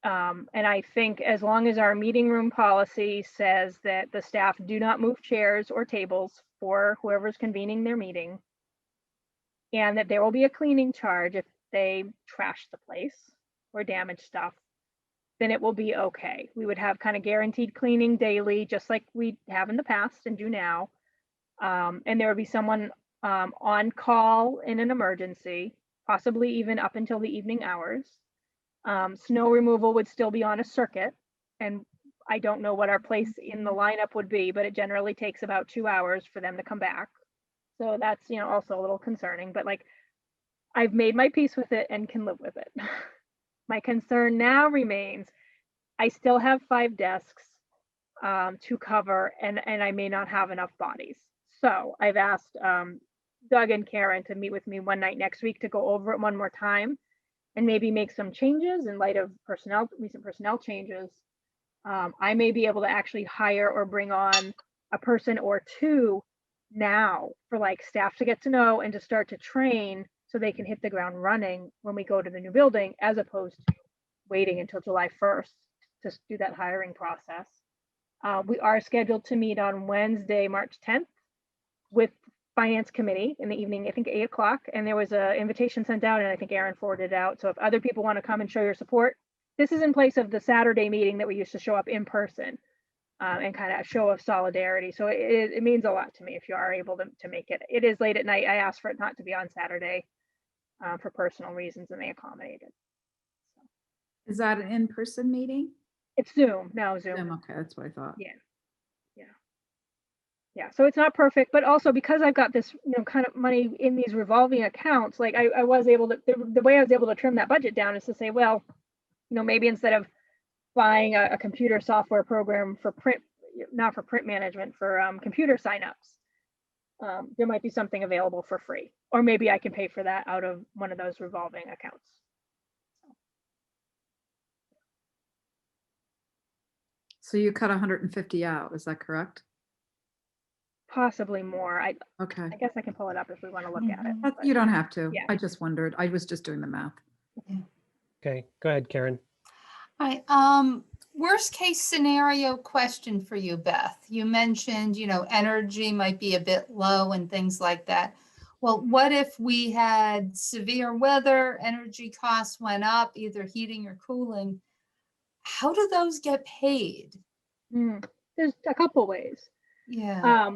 And I think as long as our meeting room policy says that the staff do not move chairs or tables for whoever's convening their meeting, and that there will be a cleaning charge if they trash the place or damage stuff, then it will be okay. We would have kind of guaranteed cleaning daily, just like we have in the past and do now. And there would be someone on call in an emergency, possibly even up until the evening hours. Snow removal would still be on a circuit, and I don't know what our place in the lineup would be, but it generally takes about 2 hours for them to come back. So that's, you know, also a little concerning, but like I've made my peace with it and can live with it. My concern now remains, I still have 5 desks to cover, and I may not have enough bodies. So I've asked Doug and Karen to meet with me one night next week to go over it one more time and maybe make some changes in light of recent personnel changes. I may be able to actually hire or bring on a person or two now for like staff to get to know and to start to train so they can hit the ground running when we go to the new building, as opposed to waiting until July 1st to do that hiring process. We are scheduled to meet on Wednesday, March 10th with Finance Committee in the evening, I think 8 o'clock. And there was an invitation sent out, and I think Aaron forwarded it out. So if other people want to come and show your support, this is in place of the Saturday meeting that we used to show up in person and kind of a show of solidarity. So it means a lot to me if you are able to make it. It is late at night. I asked for it not to be on Saturday for personal reasons, and they accommodated. Is that an in-person meeting? It's Zoom. No, Zoom. Okay, that's what I thought. Yeah, so it's not perfect, but also because I've got this, you know, kind of money in these revolving accounts, like I was able to, the way I was able to trim that budget down is to say, well, you know, maybe instead of buying a computer software program for print, not for print management, for computer signups, there might be something available for free, or maybe I can pay for that out of one of those revolving accounts. So you cut 150 out, is that correct? Possibly more. Okay. I guess I can pull it up if we want to look at it. That- You don't have to. Yeah. I just wondered. I was just doing the math. Okay, go ahead, Karen. All right, worst case scenario question for you, Beth. You mentioned, energy might be a bit low and things like that. Well, what if we had severe weather, energy costs went up, either heating or cooling? How do those get paid? There's a couple ways. Yeah.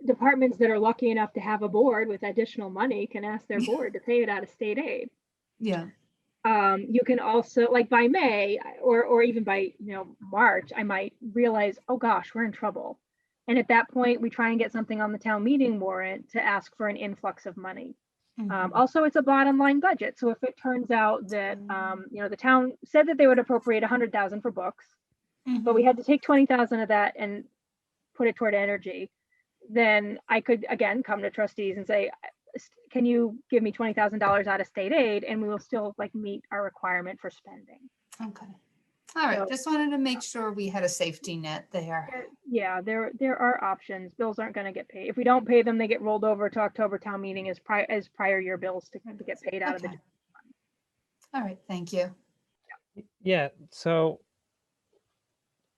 Departments that are lucky enough to have a board with additional money can ask their board to pay it out of state aid. Yeah. You can also, like by May or even by March, I might realize, oh gosh, we're in trouble. And at that point, we try and get something on the town meeting warrant to ask for an influx of money. Also, it's a bottom line budget. So if it turns out that the town said that they would appropriate 100,000 for books, but we had to take 20,000 of that and put it toward energy, then I could again come to trustees and say, can you give me $20,000 out of state aid, and we will still meet our requirement for spending. Okay. All right. So- Just wanted to make sure we had a safety net there. Yeah, there are options. Bills aren't going to get paid. If we don't pay them, they get rolled over to October town meeting as prior year bills to get paid out of the. Okay. All right. Thank you. Yeah, so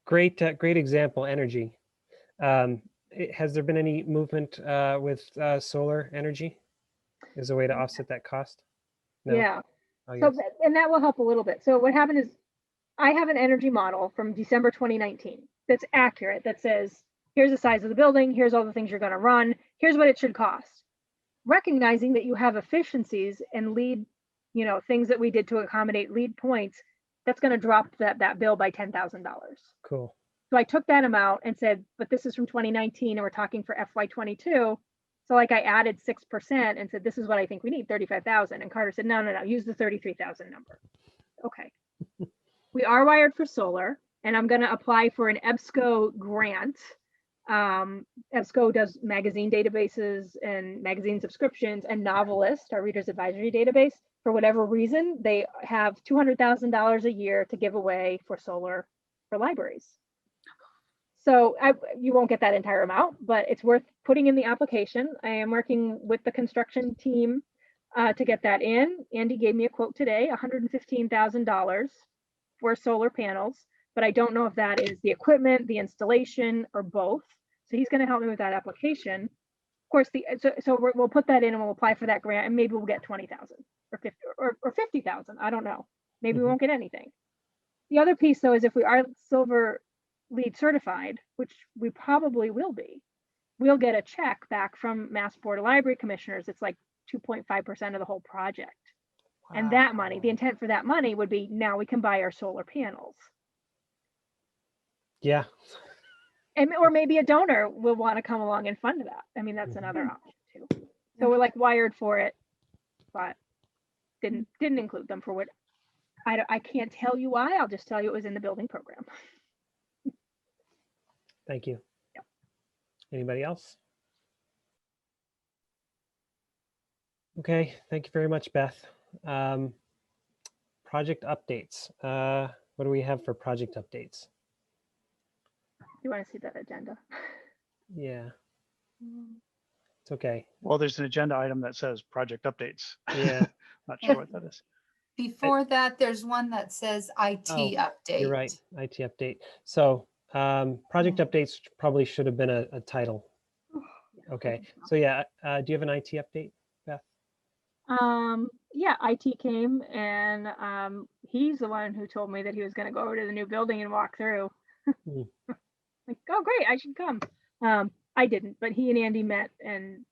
great example, energy. Has there been any movement with solar energy? Is there a way to offset that cost? No? Yeah. Oh, So, yes. and that will help a little bit. So what happened is I have an energy model from December 2019 that's accurate, that says, here's the size of the building, here's all the things you're going to run, here's what it should cost. Recognizing that you have efficiencies and lead, things that we did to accommodate lead points, that's going to drop that bill by $10,000. Cool. So I took that amount and said, but this is from 2019 and we're talking for FY22. So I added 6% and said, this is what I think we need, 35,000. And Carter said, no, use the 33,000 number. Okay. We are wired for solar, and I'm going to apply for an Ebsco grant. Ebsco does magazine databases and magazine subscriptions, and Novelist, our readers advisory database. For whatever reason, they have $200,000 a year to give away for solar for libraries. So you won't get that entire amount, but it's worth putting in the application. I am working with the construction team to get that in. Andy gave me a quote today, $115,000 for solar panels, but I don't know if that is the equipment, the installation, or both. So he's going to help me with that application. Of course, we'll put that in and we'll apply for that grant, and maybe we'll get 20,000 or 50 or 50,000. I don't know. Maybe we won't get anything. The other piece, though, is if we are silver LEED certified, which we probably will be, we'll get a check back from Mass Board of Library Commissioners. It's like 2.5% of the whole project. Wow. And that money, the intent for that money would be, now we can buy our solar panels. Yeah. Or maybe a donor will want to come along and fund that. I mean, that's another option too. So we're wired for it, but didn't include them for what I can't tell you why. I'll just tell you it was in the building program. Thank you. Yep. Anybody else? Okay, thank you very much, Beth. Project updates. What do we have for project updates? You want to see that agenda? Yeah, it's okay. Well, there's an agenda item that says project updates. Yeah. Not sure what that is. Before that, there's one that says IT update. You're right, IT update. So project updates probably should have been a title. Okay, so yeah, do you have an IT update, Beth? Yeah, IT came and he's the one who told me that he was going to go over to the new building and walk through. Like, oh great, I should come. I didn't, but he and Andy met, and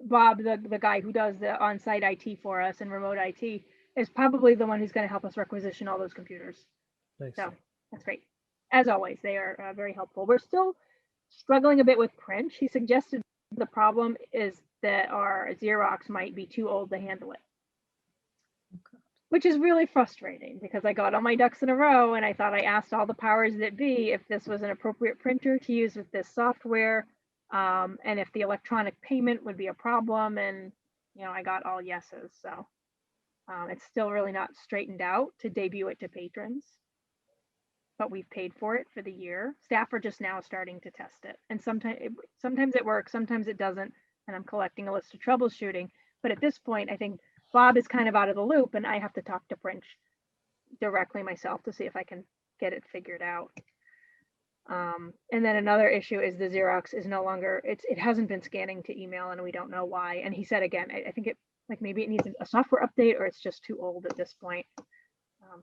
Bob, the guy who does the on-site IT for us and remote IT, is probably the one who's going to help us requisition all those computers. Nice. So that's great. As always, they are very helpful. We're still struggling a bit with print. He suggested the problem is that our Xerox might be too old to handle it. which is really frustrating because I got all my ducks in a row and I thought I asked all the powers that be if this was an appropriate printer to use with this software, and if the electronic payment would be a problem. And, you know, I got all yeses. So it's still really not straightened out to debut it to patrons, but we've paid for it for the year. Staff are just now starting to test it. And sometimes it works, sometimes it doesn't. And I'm collecting a list of troubleshooting. But at this point, I think Bob is kind of out of the loop and I have to talk to Prince directly myself to see if I can get it figured out. And then another issue is the Xerox is no longer, it hasn't been scanning to email and we don't know why. And he said, again, I think it, like maybe it needs a software update or it's just too old at this point.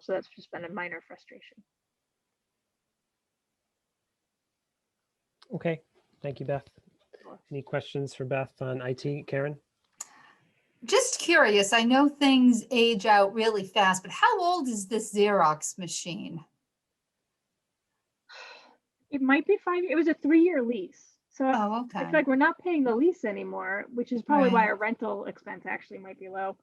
So that's just been a minor frustration. Okay, thank you, Beth. Any questions for Beth on IT, Karen? Just curious, I know things age out really fast, but how old is this Xerox machine? It might be 5 years. It was a 3-year lease. So Oh, I okay. feel like we're not paying the lease anymore, which is probably why Right. our rental expense actually might be low.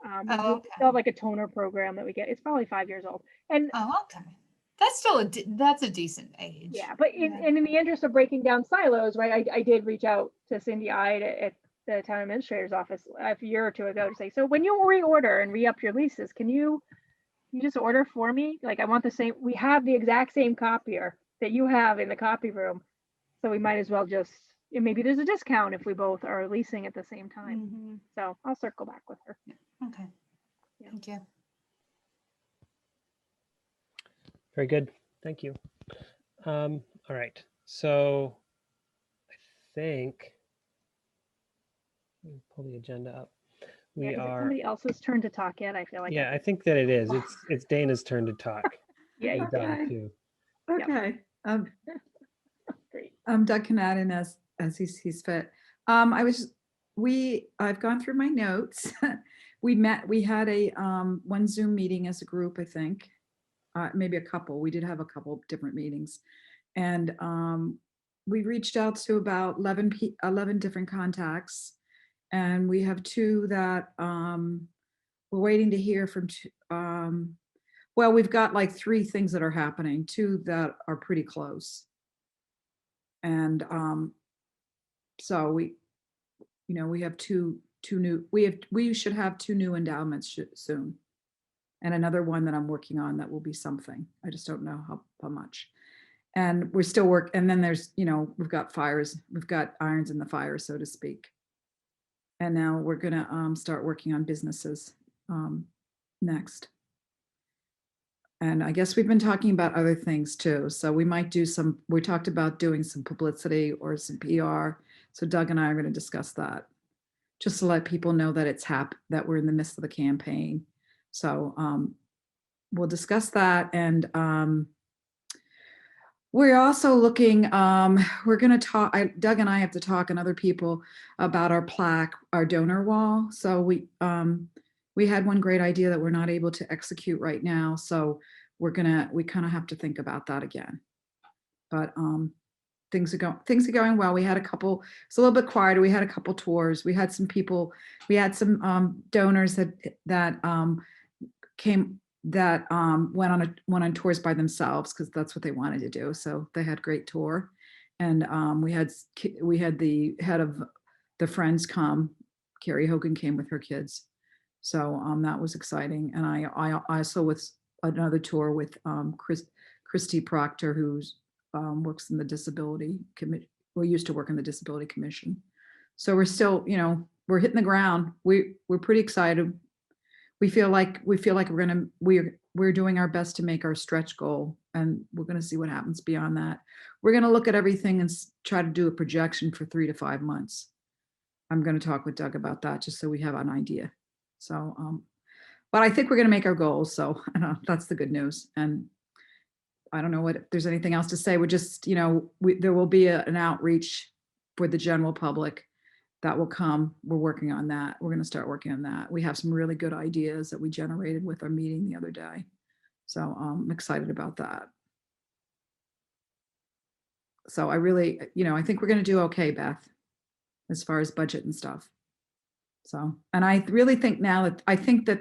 Oh, We okay. still have like a toner program that we get. It's probably 5 years old. And Oh, okay. That's still that's a decent age. yeah, but in the interest of breaking down silos, right, I did reach out to Cindy Ide at the town administrator's office a year or two ago to say, so when you reorder and re-up your leases, can you just order for me? Like, I want the same, we have the exact same copier that you have in the copy room. So we might as well just, and maybe there's a discount if we both are leasing at the same time. Mhm. So I'll circle back with her. Okay. Yeah. Thank you. Very good, thank you. All right, so I think, let me pull the agenda up. We Yeah, is it are, somebody else's turn to talk yet? I feel like. yeah, I think that it is. It's Dana's turn to talk. Yeah, And Doug, Okay. too. Yep. Okay. Great. Doug can add in as he sees fit. I've gone through my notes. We had a one Zoom meeting as a group, I think. Maybe a couple. We did have a couple different meetings. And we reached out to about 11 different contacts. And we have 2 that we're waiting to hear from. Well, we've got like 3 things that are happening, 2 that are pretty close. And so we have two new, we should have 2 new endowments soon. And another one that I'm working on that will be something. I just don't know how much. And we're still and then there's, we've got irons in the fire, so to speak. And now we're gonna start working on businesses next. And I guess we've been talking about other things too. So we might we talked about doing some publicity or some PR. So Doug and I are going to discuss that, just to let people know that that we're in the midst of the campaign. So we'll discuss that. And we're also looking, we're going to talk, Doug and I have to talk and other people about our plaque, our donor wall. So we had one great idea that we're not able to execute right now. So we kind of have to think about that again. But things are going well. We had a couple, it's a little bit quieter. We had a couple tours. We had some people, we had some donors that came, that went on tours by themselves because that's what they wanted to do. So they had a great tour. And we had the head of the Friends come, Carrie Hogan came with her kids. So that was exciting. And I also with another tour with Christy Proctor, who's works in the disability committee, well, used to work in the disability commission. So we're still, we're hitting the ground. We're pretty excited. We feel like we're doing our best to make our stretch goal, and we're going to see what happens beyond that. We're going to look at everything and try to do a projection for 3 to 5 months. I'm going to talk with Doug about that just so we have an idea. So, but I think we're going to make our goals. So that's the good news. And I don't know if there's anything else to say. We're just, there will be an outreach for the general public that will come. We're working on that. We're going to start working on that. We have some really good ideas that we generated with our meeting the other day. So I'm excited about that. So I really, I think we're going to do okay, Beth, as far as budget and stuff. So, and I really think now that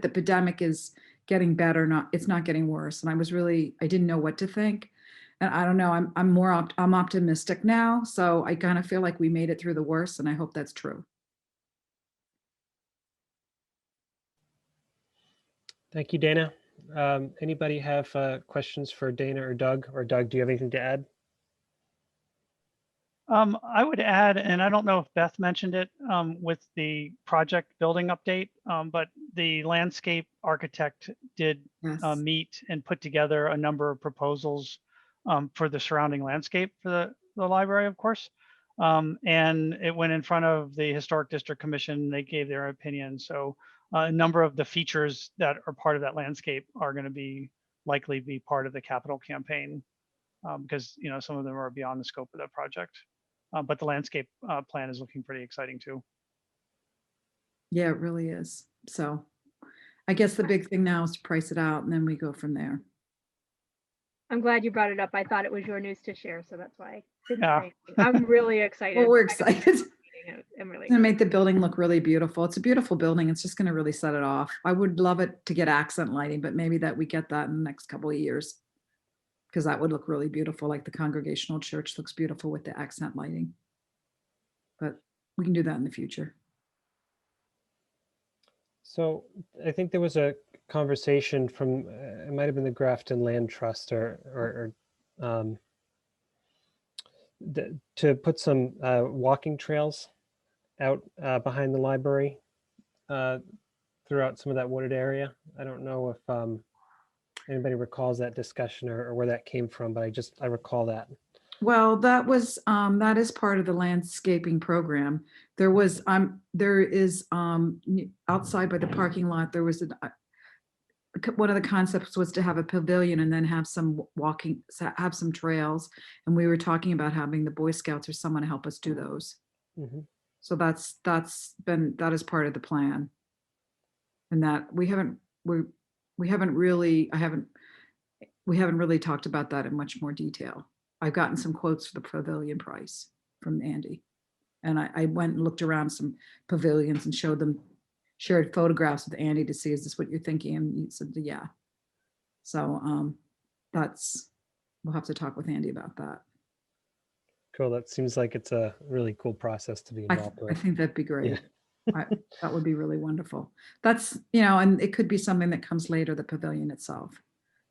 the pandemic is getting better, it's not getting worse. And I didn't know what to think. And I don't know, I'm optimistic now. So I kind of feel like we made it through the worst, and I hope that's true. Thank you, Dana. Anybody have questions for Dana or Doug? Or Doug, do you have anything to add? I would add, and I don't know if Beth mentioned it with the project building update, but the landscape architect did Yes. meet and put together a number of proposals for the surrounding landscape for the library, of course. And it went in front of the Historic District Commission. They gave their opinion. So a number of the features that are part of that landscape are going to likely be part of the capital campaign because some of them are beyond the scope of that project. But the landscape plan is looking pretty exciting too. Yeah, it really is. So I guess the big thing now is to price it out, and then we go from there. I'm glad you brought it up. I thought it was your news to share, so that's why I didn't Yeah. say anything. I'm really excited. Well, we're excited. I'm really It's gonna make the building look really beautiful. It's a beautiful building. It's just gonna really set it off. I would love it to get accent lighting, but maybe that we get that in the next couple of years, because that would look really beautiful. Like the Congregational Church looks beautiful with the accent lighting. But we can do that in the future. So I think there was a conversation from, it might have been the Grafton Land Trust or to put some walking trails out behind the library throughout some of that wooded area. I don't know if anybody recalls that discussion or where that came from, but I recall that. Well, that is part of the landscaping program. There is outside by the parking lot, there was one of the concepts was to have a pavilion and then have some trails. And we were talking about having the Boy Scouts or someone help us do those. Mm-hmm. So that is part of the plan. And that we haven't really talked about that in much more detail. I've gotten some quotes for the pavilion price from Andy. And I went and looked around some pavilions and shared photographs with Andy to see, is this what you're thinking? And he said, yeah. So we'll have to talk with Andy about that. Cool. That seems like it's a really cool process to be involved with. I think that'd be great. Yeah. That would be really wonderful. That's, and it could be something that comes later, the pavilion itself.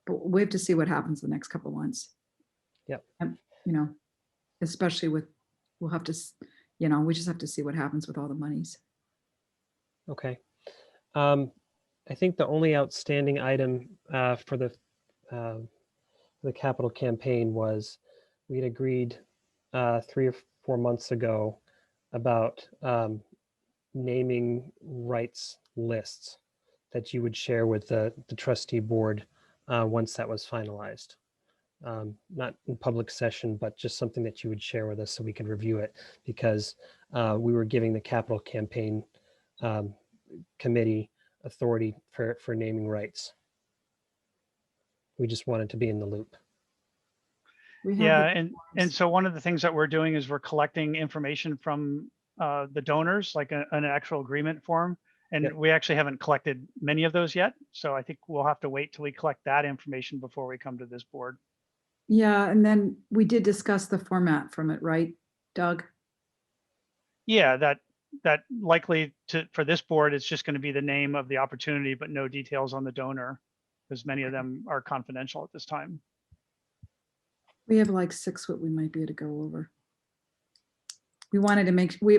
But we have to see what happens the next couple of months. Yep. Especially we'll have to, we just have to see what happens with all the monies. Okay. I think the only outstanding item for the capital campaign was we had agreed 3 or 4 months ago about naming rights lists that you would share with the trustee board once that was finalized. Not in public session, but just something that you would share with us so we could review it, because we were giving the capital campaign committee authority for naming rights. We just wanted to be in the loop. Yeah, and so one of the things that we're doing is we're collecting information from the donors, like an actual agreement form. And Yep. we actually haven't collected many of those yet. So I think we'll have to wait till we collect that information before we come to this board. Yeah, and then we did discuss the format from it, right, Doug? Yeah, that likely for this board, it's just going to be the name of the opportunity, but no details on the donor, because many of them are confidential at this time. We have like 6 what we might be able to go over. We wanted to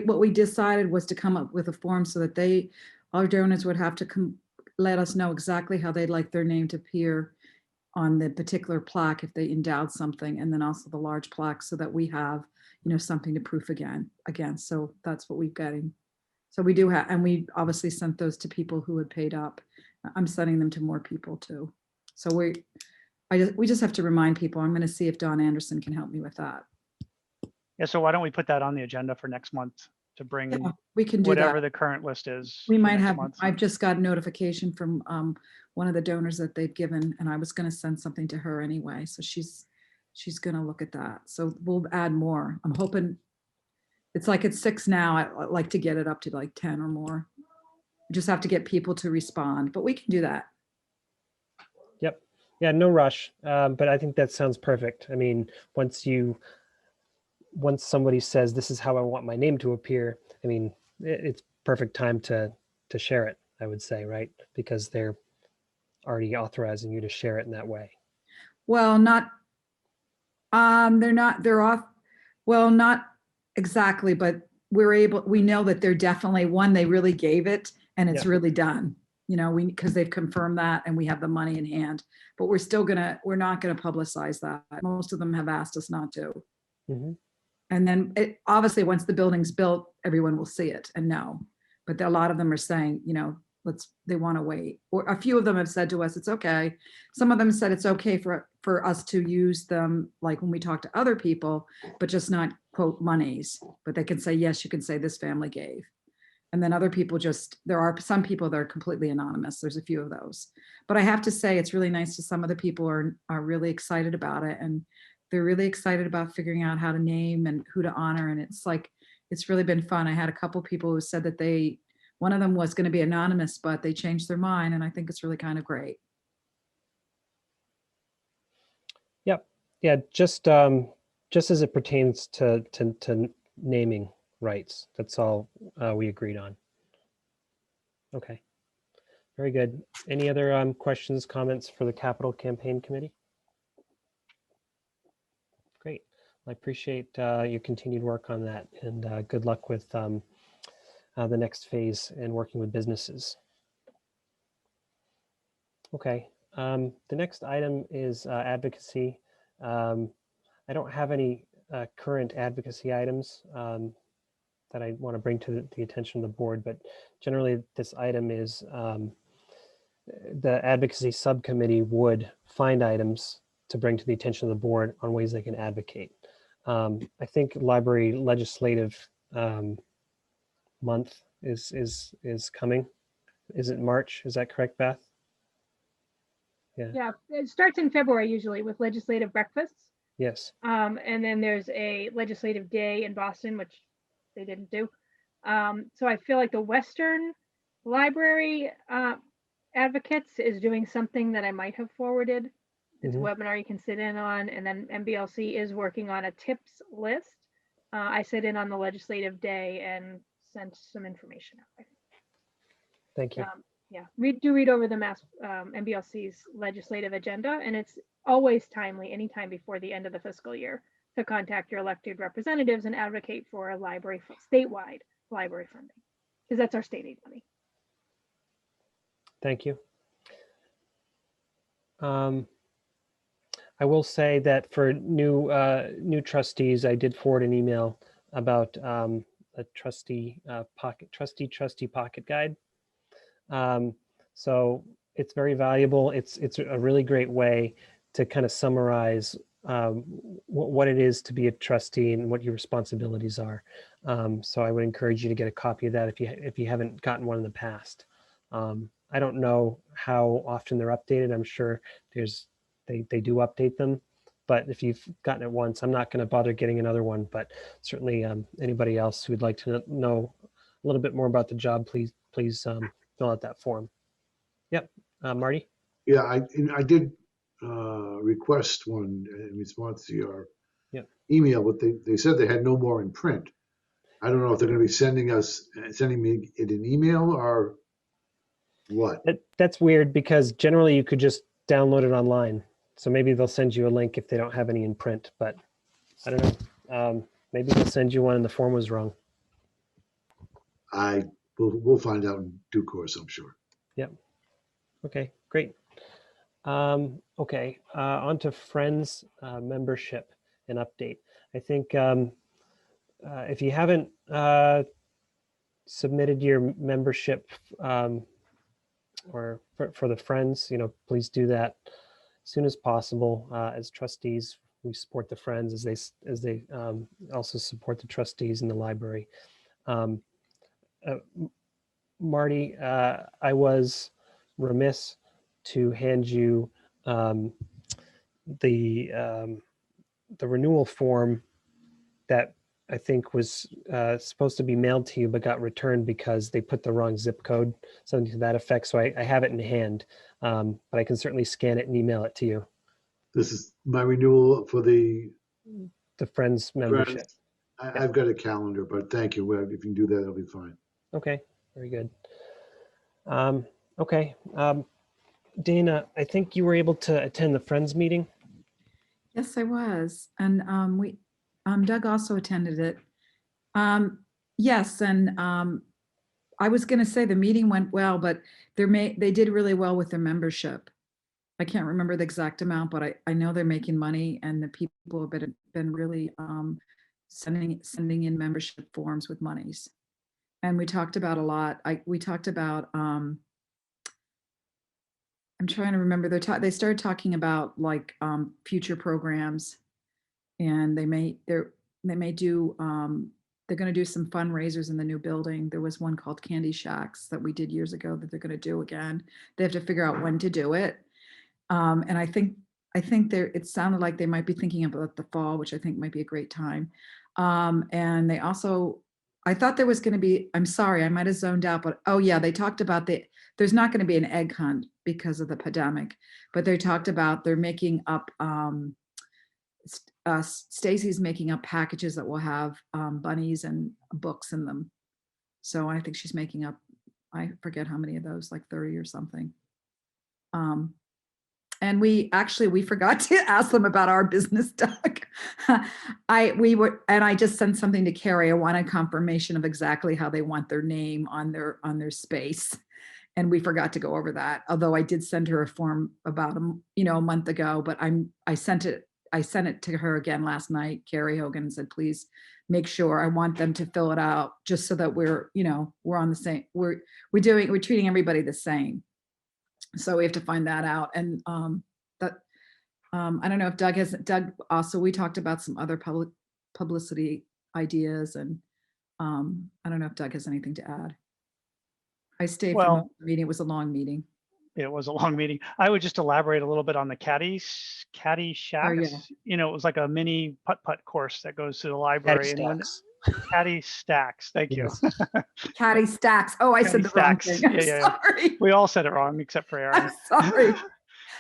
what we decided was to come up with a form so that our donors would have to let us know exactly how they'd like their name to appear on the particular plaque if they endowed something, and then also the large plaque so that we have, something to proof against. So that's what we're getting. So we do have, and we obviously sent those to people who had paid up. I'm sending them to more people too. So we just have to remind people. I'm going to see if Don Anderson can help me with that. Yeah, so why don't we put that on the agenda for next month to bring We can do whatever that. the current list is. We might next have, month. I've just got a notification from one of the donors that they've given, and I was going to send something to her anyway. So she's going to look at that. So we'll add more. I'm hoping it's 6 now. I'd like to get it up to like 10 or more. Just have to get people to respond, but we can do that. Yeah, no rush, but I think that sounds perfect. I mean, once somebody says, this is how I want my name to appear, I mean, it's perfect time to share it, I would say, right? Because they're already authorizing you to share it in that way. Well, they're off, well, not exactly, but we know that they're definitely, one, they really gave it and it's Yeah. really done. Because they've confirmed that and we have the money in hand, but we're not gonna publicize that. Most of them have asked us not to. Mhm. And then obviously, once the building's built, everyone will see it and know. But a lot of them are saying, they want to wait. Or a few of them have said to us, it's okay. Some of them said it's okay for us to use them, like when we talk to other people, but just not quote monies. But they can say, yes, you can say this family gave. And then other people there are some people that are completely anonymous. There's a few of those. But I have to say, it's really nice to some of the people are really excited about it. And they're really excited about figuring out how to name and who to honor. And it's really been fun. I had a couple people who said that one of them was going to be anonymous, but they changed their mind. And I think it's really kind of great. Yep. Yeah. Just as it pertains to naming rights, that's all we agreed on. Okay. Very good. Any other questions, comments for the Capital Campaign Committee? Great. I appreciate your continued work on that, and good luck with the next phase in working with businesses. Okay. The next item is advocacy. I don't have any current advocacy items that I want to bring to the attention of the board, but generally this item is the advocacy subcommittee would find items to bring to the attention of the board on ways they can advocate. I think library legislative month is coming. Is it March? Is that correct, Beth? Yeah, it starts in February usually with legislative breakfasts. Yes. And then there's a legislative day in Boston, which they didn't do. So I feel like the Western Library Advocates is doing something that I might have forwarded. It's a webinar you can sit in on, and then MBLC is working on a tips list. I sit in on the legislative day and sent some information out. Thank you. Yeah, read over the MBLC's legislative agenda, and it's always timely, anytime before the end of the fiscal year, to contact your elected representatives and advocate for a statewide library funding, because that's our state aid money. Thank you. I will say that for new trustees, I did forward an email about a trustee pocket guide. So it's very valuable. It's a really great way to kind of summarize what it is to be a trustee and what your responsibilities are. So I would encourage you to get a copy of that if you haven't gotten one in the past. I don't know how often they're updated. I'm sure they do update them, but if you've gotten it once, I'm not going to bother getting another one. But certainly, anybody else who'd like to know a little bit more about the job, please fill out that form. Yep, Marty. Yeah, I did request one in response to your email, but they said they had no more in print. I don't know if they're going to be sending me it in email or what. That's weird, because generally you could just download it online. So maybe they'll send you a link if they don't have any in print, but I don't know. Maybe they'll send you one and the form was wrong. We'll find out in due course, I'm sure. Yep. Okay, great. Okay, on to Friends membership and update. I think if you haven't submitted your membership or for the Friends, please do that as soon as possible. As trustees, we support the Friends as they also support the trustees in the library. Marty, I was remiss to hand you the renewal form that I think was supposed to be mailed to you, but got returned because they put the wrong zip code, something to that effect. So I have it in hand, but I can certainly scan it and email it to you. This is my renewal for the Friends membership. grants. I've got a calendar, but thank you. Well, if you can do that, it'll be fine. Okay, very good. Okay, Dana, I think you were able to attend the Friends meeting. Yes, I was. And Doug also attended it. Yes, and I was going to say the meeting went well, but they did really well with their membership. I can't remember the exact amount, but I know they're making money, and the people have been really sending in membership forms with monies. And we talked about a lot. We talked about I'm trying to remember. They started talking about like future programs, and they may do they're going to do some fundraisers in the new building. There was one called Candy Shacks that we did years ago that they're going to do again. They have to figure out when to do it. And I think it sounded like they might be thinking about the fall, which I think might be a great time. And they also, I thought there was going to be, I'm sorry, I might have zoned out, but oh yeah, they talked about there's not going to be an egg hunt because of the pandemic, but they talked about they're making up, Stacy's making up packages that will have bunnies and books in them. So I think she's making up, I forget how many of those, like 30 or something. And we forgot to ask them about our business, Doug. I just sent something to Carrie. I wanted confirmation of exactly how they want their name on their space. And we forgot to go over that. Although I did send her a form about a month ago, but I sent it to her again last night, Carrie Hogan, and said, please make sure. I want them to fill it out just so that we're on the same, we're treating everybody the same. So we have to find that out. And I don't know if Doug also, we talked about some other publicity ideas, and I don't know if Doug has anything to add. I stayed for the meeting. It was a long meeting. It was a long meeting. I would just elaborate a little bit on the caddy shacks. Oh, yeah. It was like a mini putt course that goes to the library. Caddy stacks. Thank you. Caddy stacks. Oh, I said the wrong thing. I'm sorry. We all said it wrong except for Aaron. I'm sorry.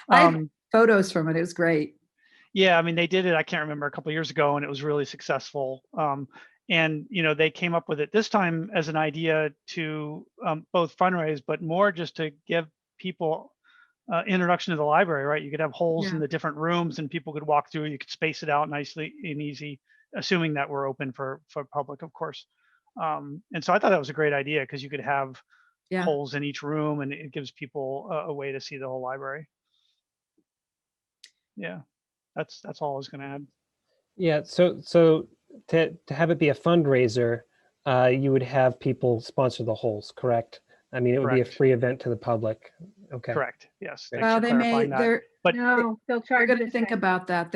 I have photos from it. It was great. Yeah, I mean, they did it, I can't remember, a couple of years ago, and it was really successful. And they came up with it this time as an idea to both fundraise, but more just to give people introduction to the library, right? You could have holes in the different rooms and people could walk through. You could space it out nicely and easy, assuming that we're open for public, of course. And so I thought that was a great idea because you could have holes in each room, and it gives people a way to see the whole library. Yeah, that's all I was going to add. Yeah, so to have it be a fundraiser, you would have people sponsor the holes, correct? I mean, it would be a free event to the public. Okay. Correct. Yes. Well, they may. But no, they'll charge. We're going to think about that.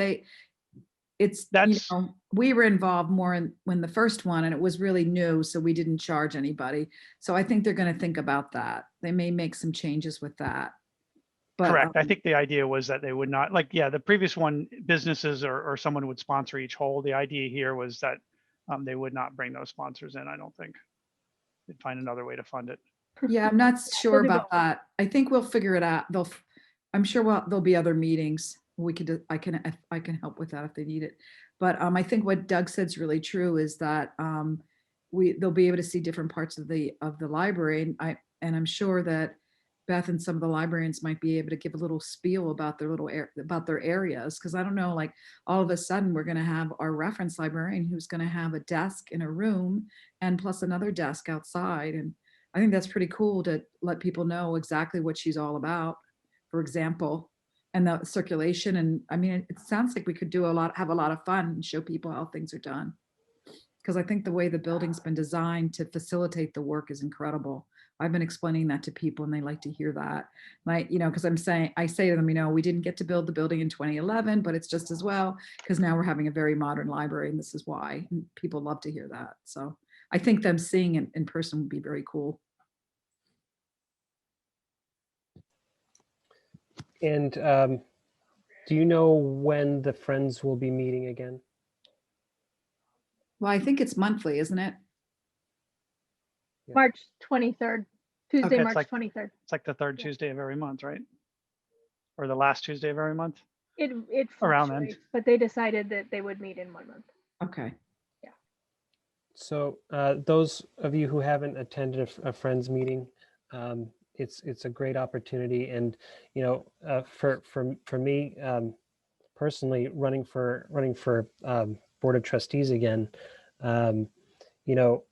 We were involved more when the first one, and it was really new, so we didn't charge anybody. So I think they're going to think about that. They may make some changes with that. But, correct. I think the idea was that they would not, the previous one, businesses or someone would sponsor each hole. The idea here was that they would not bring those sponsors in, I don't think. They'd find another way to fund it. Yeah, I'm not sure about that. I think we'll figure it out. I'm sure there'll be other meetings. I can help with that if they need it. But I think what Doug said is really true, is that they'll be able to see different parts of the library, and I'm sure that Beth and some of the librarians might be able to give a little spiel about their areas, because I don't know, like all of a sudden we're going to have our reference librarian who's going to have a desk in a room and plus another desk outside, and I think that's pretty cool to let people know exactly what she's all about, for example, and the circulation. And I mean, it sounds like we could have a lot of fun and show people how things are done, because I think the way the building's been designed to facilitate the work is incredible. I've been explaining that to people and they like to hear that. Because I say to them, we didn't get to build the building in 2011, but it's just as well, because now we're having a very modern library, and this is why. And people love to hear that. So I think them seeing it in person would be very cool. And do you know when the Friends will be meeting again? Well, I think it's monthly, isn't it? Yeah. March 23rd, Tuesday, Okay. March It's 23rd. It's like the third Yeah. Tuesday of every month, right? Or the last Tuesday of every month? It Around then. fluctuates, but they decided that they would meet in 1 month. Okay. So those of you who haven't attended a Friends meeting, it's a great opportunity. And, you know, for me personally, running for Board of Trustees again, you know,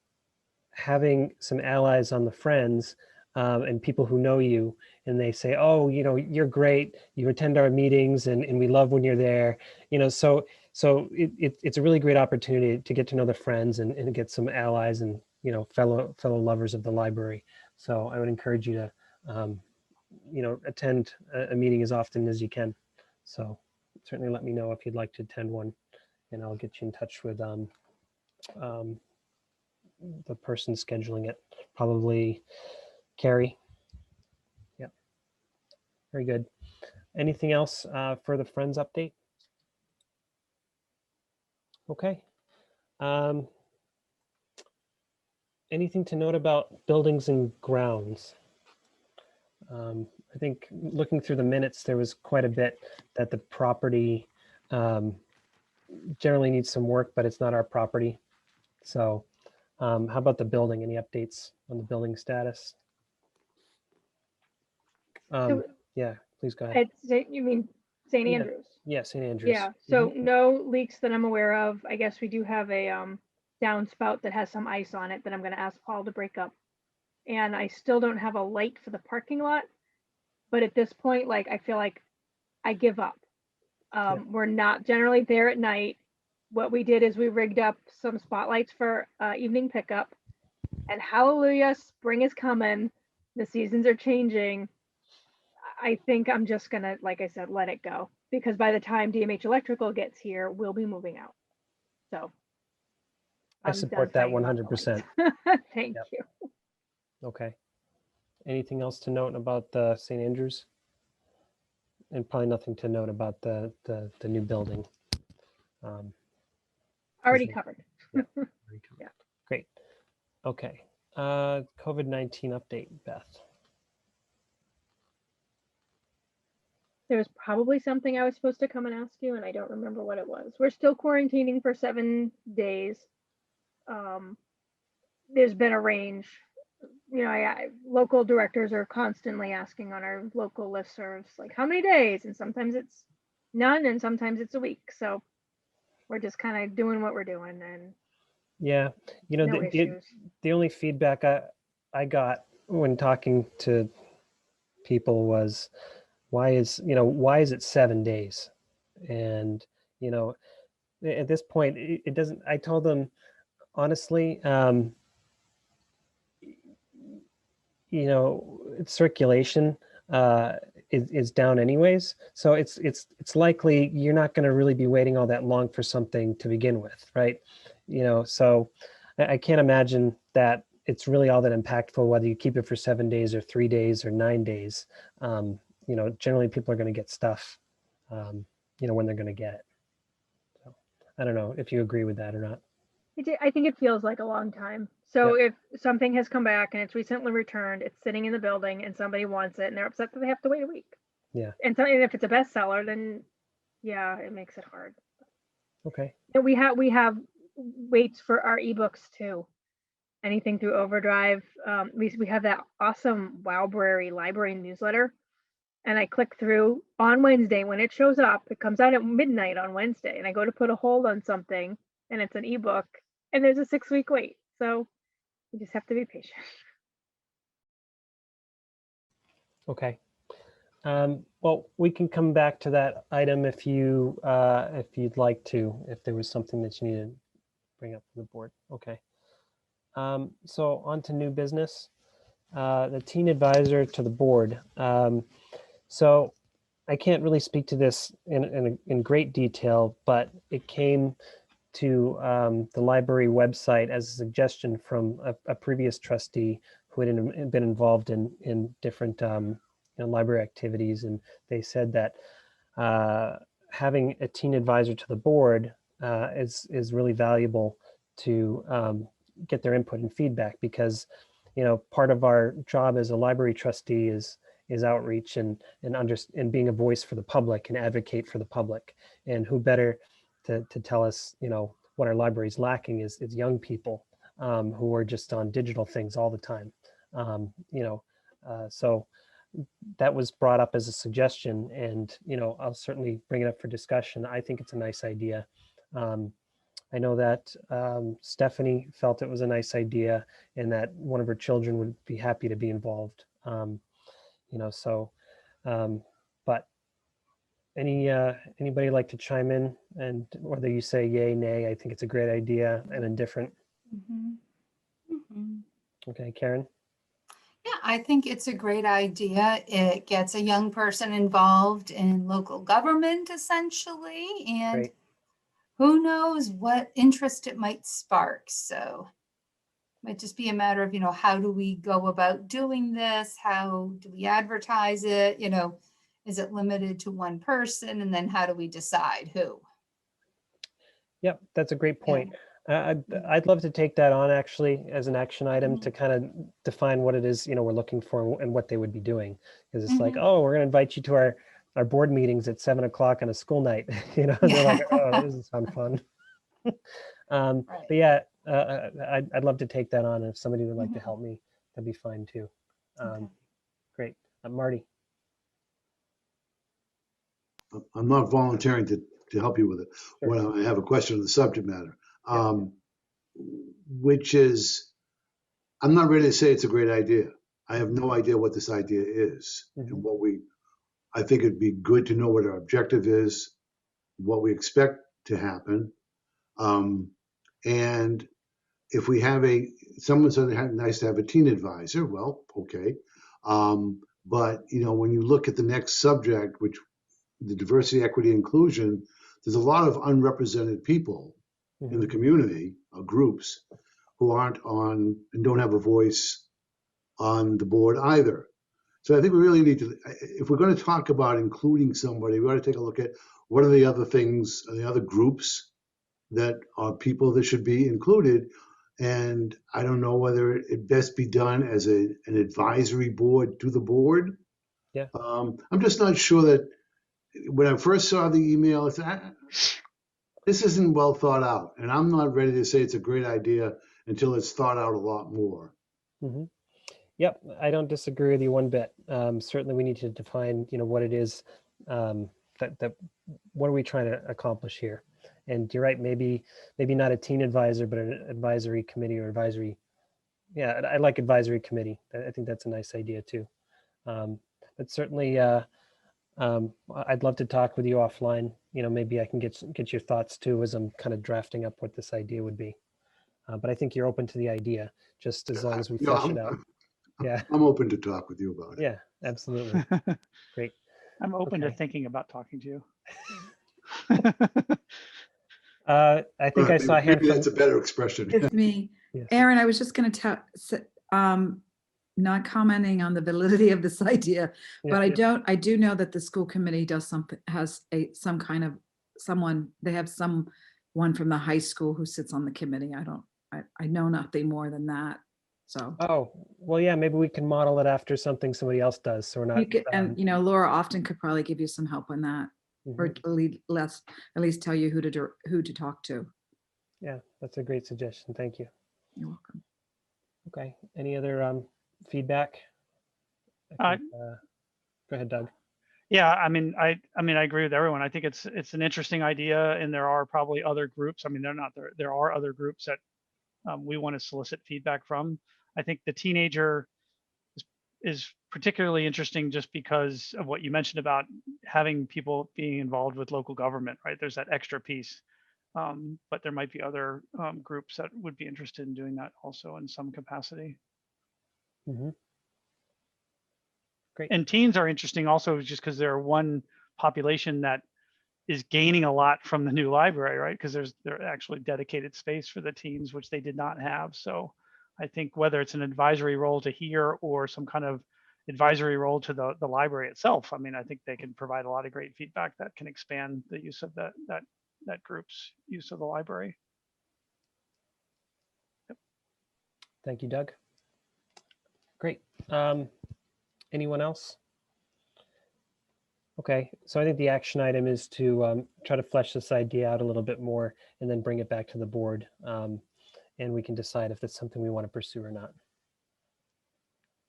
having some allies on the Friends and people who know you, and they say, oh, you know, you're great, you attend our meetings, and we love when you're there, you know, so it's a really great opportunity to get to know the Friends and get some allies and, you know, fellow lovers of the library. So I would encourage you to you know, attend a meeting as often as you can. So certainly let me know if you'd like to attend one, and I'll get you in touch with the person scheduling it, probably Carrie. Yeah, very good. Anything else for the Friends update? Okay. Anything to note about buildings and grounds? I think looking through the minutes, there was quite a bit that the property generally needs some work, but it's not our property. So how about the building? Any updates on the building status? Yeah, please go ahead. You mean St. Yeah. Andrews? Yeah, St. Andrews. Yeah, so no leaks that I'm aware of. I guess we do have a downspout that has some ice on it that I'm gonna ask Paul to break up. And I still don't have a light for the parking lot. But at this point, like, I feel like I give up. We're not generally there at night. What we did is we rigged up some spotlights for evening pickup. And hallelujah, spring is coming. The seasons are changing. I think I'm just gonna, like I said, let it go. Because by the time DMH Electrical gets here, we'll be moving out. So I support that 100%. Thank you. Okay. Anything else to note about the St. Andrews? And probably nothing to note about the new building. Already covered. Yeah, already covered. Yeah. Great. Okay. COVID-19 update, Beth. There was probably something I was supposed to come and ask you, and I don't remember what it was. We're still quarantining for 7 days. There's been a range. You know, local directors are constantly asking on our local listservs, like, how many days? And sometimes it's none, and sometimes it's a week. So we're just kind of doing what we're doing, and yeah, you know, no issues. The only feedback I got when talking to people was, why is it 7 days? And, you know, at this point, it doesn't, I told them, honestly, you know, circulation is down anyways. So it's likely you're not going to really be waiting all that long for something to begin with, right? You know, so I can't imagine that it's really all that impactful whether you keep it for 7 days or 3 days or 9 days. You know, generally people are going to get stuff, you know, when they're going to get it. So I don't know if you agree with that or not. I think it feels like a long time. So if something has come back and it's recently returned, it's sitting in the building and somebody wants it and they're upset that they have to wait a week. Yeah. And if it's a bestseller, then yeah, it makes it hard. Okay. And we have waits for our ebooks too. Anything through Overdrive. We have that awesome Wowbrary library newsletter. And I click through on Wednesday. When it shows up, it comes out at midnight on Wednesday. And I go to put a hold on something and it's an ebook and there's a 6-week wait. So you just have to be patient. Okay. Well, we can come back to that item if you'd like to, if there was something that you needed to bring up to the board. Okay. So on to new business, the teen advisor to the board. So I can't really speak to this in great detail, but it came to the library website as a suggestion from a previous trustee who had been involved in different you know, library activities, and they said that having a teen advisor to the board is really valuable to get their input and feedback, because, you know, part of our job as a library trustee is outreach and being a voice for the public and advocate for the public. And who better to tell us, you know, what our library is lacking is young people who are just on digital things all the time. You know, so that was brought up as a suggestion, and, you know, I'll certainly bring it up for discussion. I think it's a nice idea. I know that Stephanie felt it was a nice idea and that one of her children would be happy to be involved. You know, so, but anybody like to chime in, and whether you say yay, nay, I think it's a great idea and indifferent. Okay, Karen? Yeah, I think it's a great idea. It gets a young person involved in local government, essentially, and Great. who knows what interest it might spark. So it might just be a matter of, you know, how do we go about doing this? How do we advertise it? You know, is it limited to one person? And then how do we decide who? Yep, that's a great point. I'd love to take that on, actually, as an action item to kind of define what it is, you know, we're looking for and what they would be doing. Because it's like, oh, we're going to invite you to our board meetings at 7 o'clock on a school night. You know, they're like, oh, this is sound fun. But yeah, I'd love to take that on. If somebody would like to help me, that'd be fine too. Great. Marty. I'm not volunteering to help you with it. Sure. When I have a question on the subject matter, which is, I'm not ready to say it's a great idea. I have no idea what this idea is and I think it'd be good to know what our objective is, what we expect to happen. And if we have someone said it'd be nice to have a teen advisor, well, okay. But, you know, when you look at the next subject, which the diversity, equity, inclusion, there's a lot of unrepresented people in the community, groups, who aren't on and don't have a voice on the board either. So I think we really need to, if we're going to talk about including somebody, we ought to take a look at what are the other things, the other groups that are people that should be included. And I don't know whether it best be done as an advisory board to the board. Yeah. I'm just not sure that when I first saw the email, I said, this isn't well thought out. And I'm not ready to say it's a great idea until it's thought out a lot more. Yep, I don't disagree with you one bit. Certainly we need to define, you know, what it is, that what are we trying to accomplish here? And you're right, maybe not a teen advisor, but an advisory committee or advisory. Yeah, I like advisory committee. I think that's a nice idea too. But certainly, I'd love to talk with you offline. You know, maybe I can get your thoughts too as I'm kind of drafting up what this idea would be. But I think you're open to the idea, just as long as we flesh it out. Yeah, I'm open to talk with you about it. yeah, absolutely. Great. I'm open to thinking about talking to you. I think I saw a hand maybe from. that's a better expression. It's me. Yes. Aaron, I was just going to not commenting on the validity of this idea, but I do know that the school committee does some kind of someone, they have someone from the high school who sits on the committee. I know nothing more than that. So. Oh, well, yeah, maybe we can model it after something somebody else does. So we're not. And you know, Laura often could probably give you some help on that, or at least tell you who to talk to. Yeah, that's a great suggestion. Thank you. You're welcome. Okay. Any other feedback? Go ahead, Doug. Yeah, I mean, I agree with everyone. I think it's an interesting idea, and there are probably other groups. I mean, there are other groups that we want to solicit feedback from. I think the teenager is particularly interesting just because of what you mentioned about having people being involved with local government, right? There's that extra piece. But there might be other groups that would be interested in doing that also in some capacity. Great. And teens are interesting also just because they're one population that is gaining a lot from the new library, right? Because there's actually dedicated space for the teens, which they did not have. So I think whether it's an advisory role to here or some kind of advisory role to the library itself, I mean, I think they can provide a lot of great feedback that can expand the use of that group's use of the library. Thank you, Doug. Great. Anyone else? Okay, so I think the action item is to try to flesh this idea out a little bit more and then bring it back to the board. And we can decide if that's something we want to pursue or not.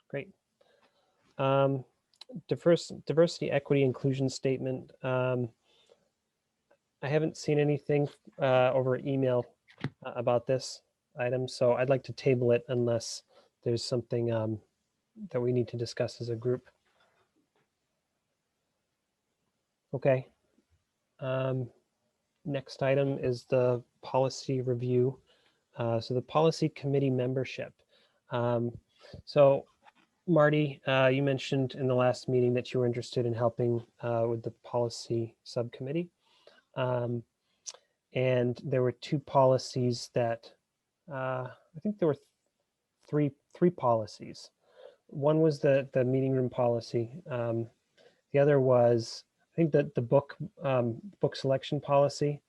Great. Diversity, equity, inclusion statement. I haven't seen anything over email about this item, so I'd like to table it unless there's something that we need to discuss as a group. Okay. Next item is the policy review. So the policy committee membership. So Marty, you mentioned in the last meeting that you were interested in helping with the policy subcommittee. And there were two policies that, I think there were three policies. One was the meeting room policy. The other was, I think, the book selection policy,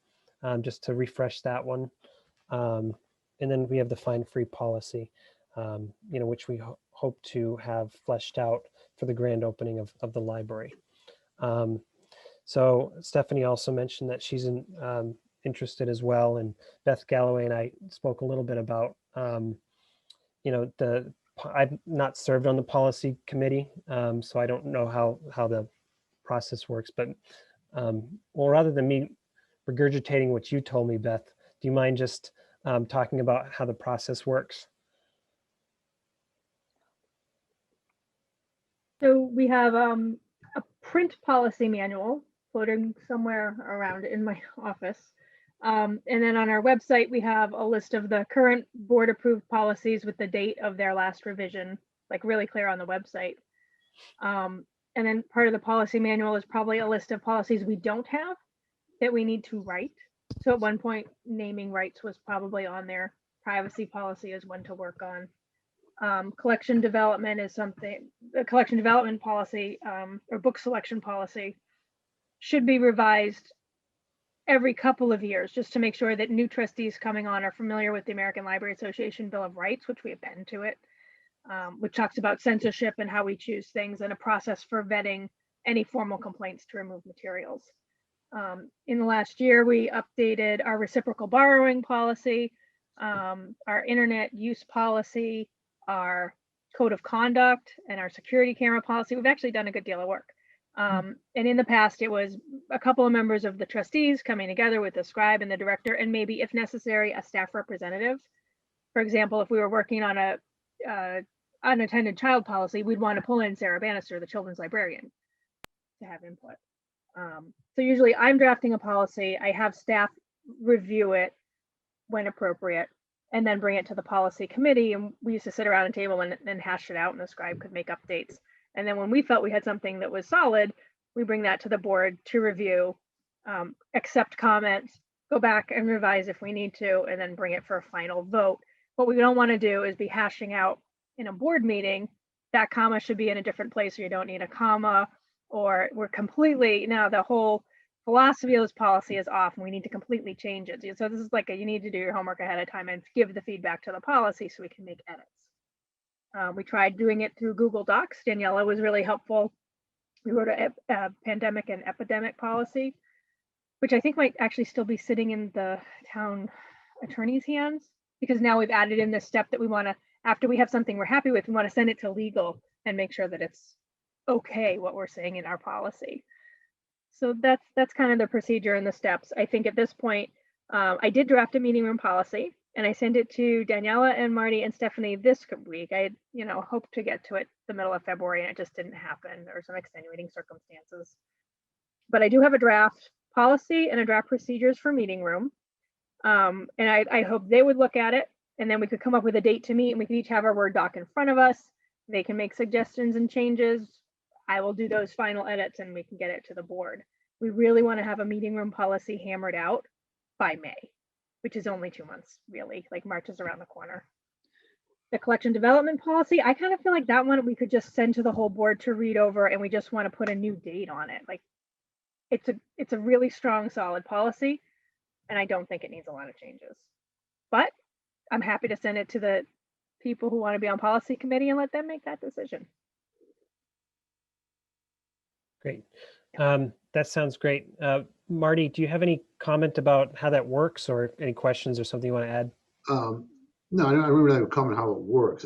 just to refresh that one. And then we have the fine free policy, which we hope to have fleshed out for the grand opening of the library. So Stephanie also mentioned that she's interested as well, and Beth Galloway and I spoke a little bit about, I've not served on the policy committee, so I don't know how the process works, but well, rather than me regurgitating what you told me, Beth, do you mind just talking about how the process works? So we have a print policy manual floating somewhere around in my office. And then on our website, we have a list of the current board approved policies with the date of their last revision, like really clear on the website. And then part of the policy manual is probably a list of policies we don't have that we need to write. So at one point, naming rights was probably on there. Privacy policy is one to work on. Collection development is something, the collection development policy or book selection policy should be revised every couple of years, just to make sure that new trustees coming on are familiar with the American Library Association Bill of Rights, which we append to it, which talks about censorship and how we choose things and a process for vetting any formal complaints to remove materials. In the last year, we updated our reciprocal borrowing policy, our internet use policy, our code of conduct, and our security camera policy. We've actually done a good deal of work. And in the past, it was a couple of members of the trustees coming together with the scribe and the director, and maybe, if necessary, a staff representative. For example, if we were working on a unattended child policy, we'd want to pull in Sarah Bannister, the children's librarian, to have input. So usually I'm drafting a policy, I have staff review it when appropriate, and then bring it to the policy committee. And we used to sit around a table and hash it out, and the scribe could make updates. And then when we felt we had something that was solid, we bring that to the board to review, accept comments, go back and revise if we need to, and then bring it for a final vote. What we don't want to do is be hashing out in a board meeting, that comma should be in a different place, or you don't need a comma, or we're completely, now the whole philosophy of this policy is off and we need to completely change it. So this is like you need to do your homework ahead of time and give the feedback to the policy so we can make edits. We tried doing it through Google Docs. Daniela was really helpful. We wrote a pandemic and epidemic policy, which I think might actually still be sitting in the town attorney's hands, because now we've added in this step that we want to, after we have something we're happy with, we want to send it to legal and make sure that it's okay what we're saying in our policy. So that's kind of the procedure and the steps. I think at this point, I did draft a meeting room policy, and I sent it to Daniela and Marty and Stephanie this week. I had, hoped to get to it the middle of February, and it just didn't happen. There were some extenuating circumstances. But I do have a draft policy and a draft procedures for meeting room. And I hope they would look at it, and then we could come up with a date to meet, and we could each have our Word doc in front of us. They can make suggestions and changes. I will do those final edits, and we can get it to the board. We really want to have a meeting room policy hammered out by May, which is only 2 months, really. Like March is around the corner. The collection development policy, I kind of feel like that one we could just send to the whole board to read over, and we just want to put a new date on it. Like it's a really strong, solid policy, and I don't think it needs a lot of changes. But I'm happy to send it to people who want to be on policy committee and let them make that decision. Great. That sounds great. Marty, do you have any comment about how that works or any questions or something you want to add? No, I don't really have a comment how it works.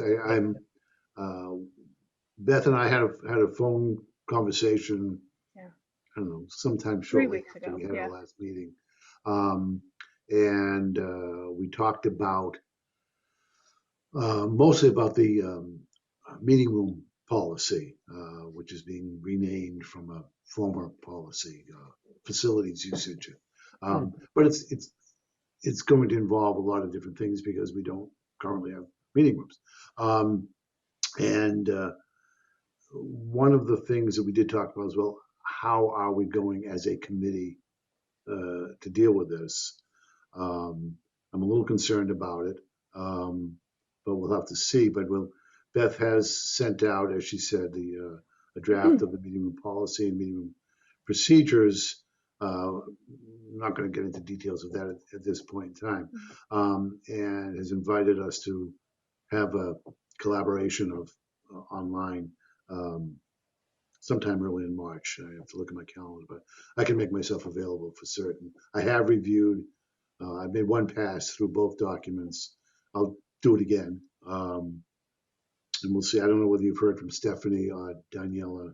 Beth and I had a phone conversation. Yeah. I don't know, sometime 3 shortly weeks after ago. we had Yeah. our last meeting, and we talked about mostly about the meeting room policy, which is being renamed from a former policy, facilities usage. But it's going to involve a lot of different things because we don't currently have meeting rooms. And one of the things that we did talk about as well, how are we going as a committee to deal with this? I'm a little concerned about it, but we'll have to see. But Beth has sent out, as she said, a draft of the meeting room policy and meeting room procedures. I'm not going to get into details of that at this point in time, and has invited us to have a collaboration of online sometime early in March. I have to look at my calendar, but I can make myself available for certain. I have reviewed. I've made one pass through both documents. I'll do it again, and we'll see. I don't know whether you've heard from Stephanie or Daniela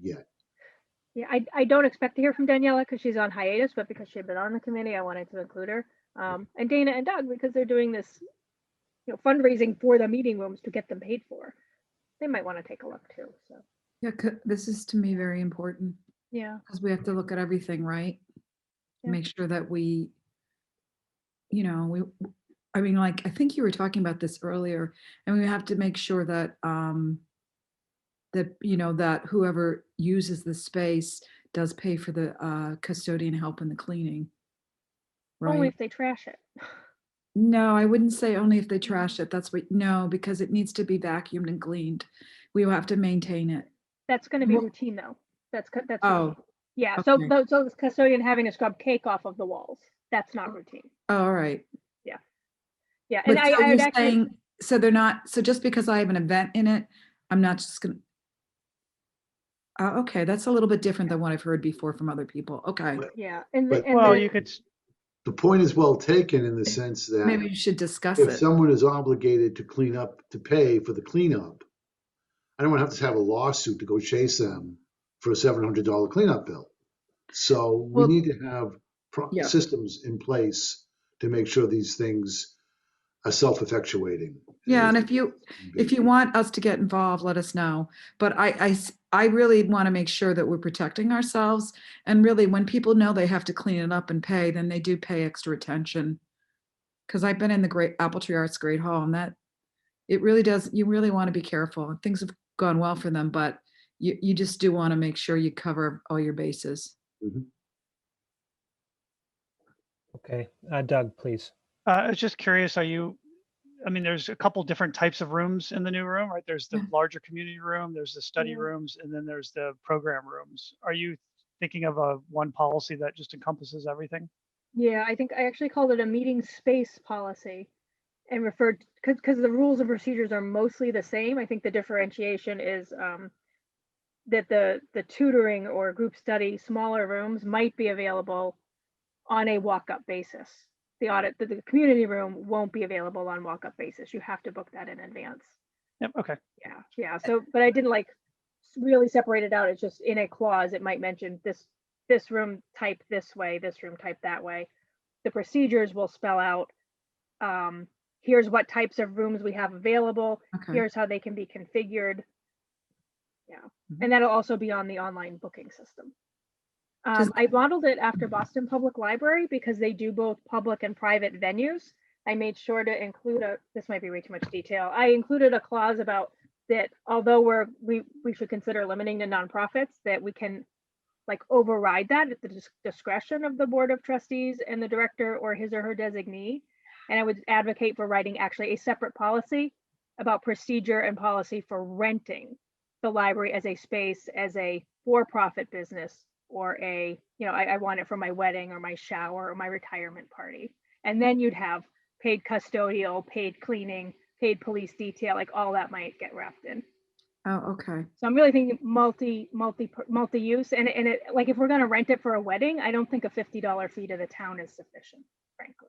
yet. Yeah, I don't expect to hear from Daniela because she's on hiatus, but because she had been on the committee, I wanted to include her. And Dana and Doug, because they're doing this, fundraising for the meeting rooms to get them paid for. They might want to take a look too. So Yeah, this is to me very important yeah, because we have to look at everything, right? Yeah. Make sure that we, I mean, like, I think you were talking about this earlier, and we have to make sure that, that whoever uses the space does pay for the custodian help in the cleaning. only Right? if they trash it. No, I wouldn't say only if they trash it. No, because it needs to be vacuumed and cleaned. We will have to maintain it. That's going to be Well- routine though. That's Oh, routine. Yeah. okay. So the custodian having to scrub cake off of the walls. That's not routine. Oh, all right. Yeah. But And so I you're would actually. saying, so they're not, so just because I have an event in it, I'm not just gonna. Okay, that's a little bit different than what I've heard before from other people. Okay, Yeah. Well, you could, The point is well taken in the sense that maybe you should discuss if it. someone is obligated to clean up, to pay for the cleanup, I don't want to have a lawsuit to go chase them for a $700 cleanup bill. So we Well, need to have yeah. systems in place to make sure these things are self-effectuating. Yeah, and if you want us to get involved, let us know. But I really want to make sure that we're protecting ourselves. And really, when people know they have to clean it up and pay, then they do pay extra attention. Because I've been in the Great Apple Tree Arts Great Hall, and that it really does. You really want to be careful. Things have gone well for them, but you just do want to make sure you cover all your bases. Mhm. Okay, Doug, please. I was just curious, there's a couple different types of rooms in the new room, right? There's the Yeah. larger community room, there's the study Yeah. rooms, and then there's the program rooms. Are you thinking of one policy that just encompasses everything? Yeah, I think I actually called it a meeting space policy and referred because the rules and procedures are mostly the same. I think the differentiation is that the tutoring or group study smaller rooms might be available on a walk-up basis. The community room won't be available on walk-up basis. You have to book that in advance. Yep, okay. Yeah. So, but I didn't really separate it out. It's just in a clause, it might mention this room type this way, this room type that way. The procedures will spell out, here's what types of rooms we have available. Okay. Here's how they can be configured. Yeah. Mhm. And that'll also be on the online booking system. I modeled it after Boston Public Library because they do both public and private venues. I made sure to include this might be way too much detail. I included a clause about that although we should consider limiting to nonprofits, that we can override that at the discretion of the Board of Trustees and the director or his or her designee. And I would advocate for writing actually a separate policy about procedure and policy for renting the library as a space, as a for-profit business, or I want it for my wedding or my shower or my retirement party. And then you'd have paid custodial, paid cleaning paid police detail, like all that might get wrapped in. Oh, okay. So I'm really thinking multi-use, and it, like, if we're going to rent it for a wedding, I don't think a $50 fee to the town is sufficient, frankly.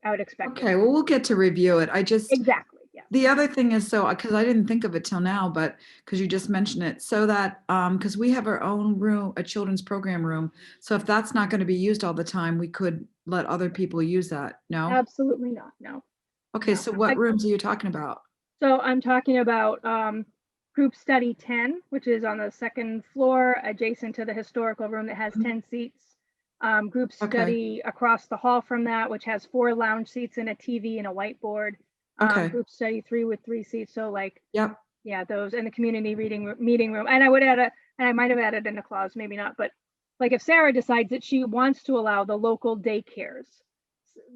I would expect. Okay, well, we'll get to review it. I just, Exactly, yeah. the other thing is, so, because I didn't think of it till now, but because you just mentioned it, so that, because we have our own room, a children's program room. So if that's not going to be used all the time, we could let other people use that. No? Absolutely not, no. Okay, no. so what rooms are you talking about? So I'm talking about group study 10, which is on the second floor adjacent to the historical room that has 10 seats. Group study across the hall from that, which has 4 lounge seats and a TV and a whiteboard. Group study 3 with 3 seats. So like, yep. Yeah, those, and the community meeting room. And I would add and I might have added in a clause, maybe not, but like if Sarah decides that she wants to allow the local daycares,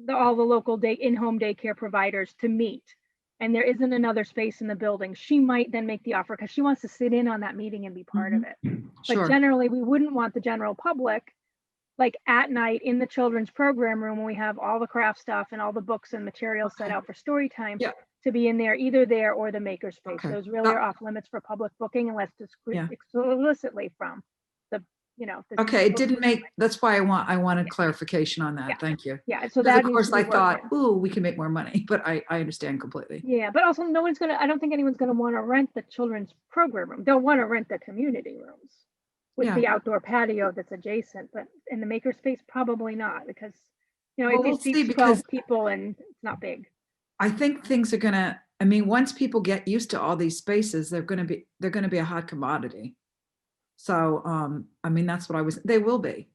all the local in-home daycare providers to meet, and there isn't another space in the building, she might then make the offer because she wants to sit in on that meeting and be part of it. Sure. But generally, we wouldn't want the general public, like at night in the children's program room when we have all the craft stuff and all the books and materials set out for story time, to be in there, either there or the makerspace. Those really are off limits for public booking unless explicitly from the, Okay, it didn't make, that's why I wanted clarification on that. Thank you. Yeah, so that, that of course, I thought, ooh, we can make more money, but I understand completely. Yeah, but also I don't think anyone's gonna want to rent the children's program room. They'll want to rent the community rooms with the outdoor patio that's adjacent, but in the makerspace, probably not, because, it seats 12 people and it's not big. I think things are gonna, I mean, once people get used to all these spaces, they're gonna be a hot commodity. So, I mean, that's what they will be.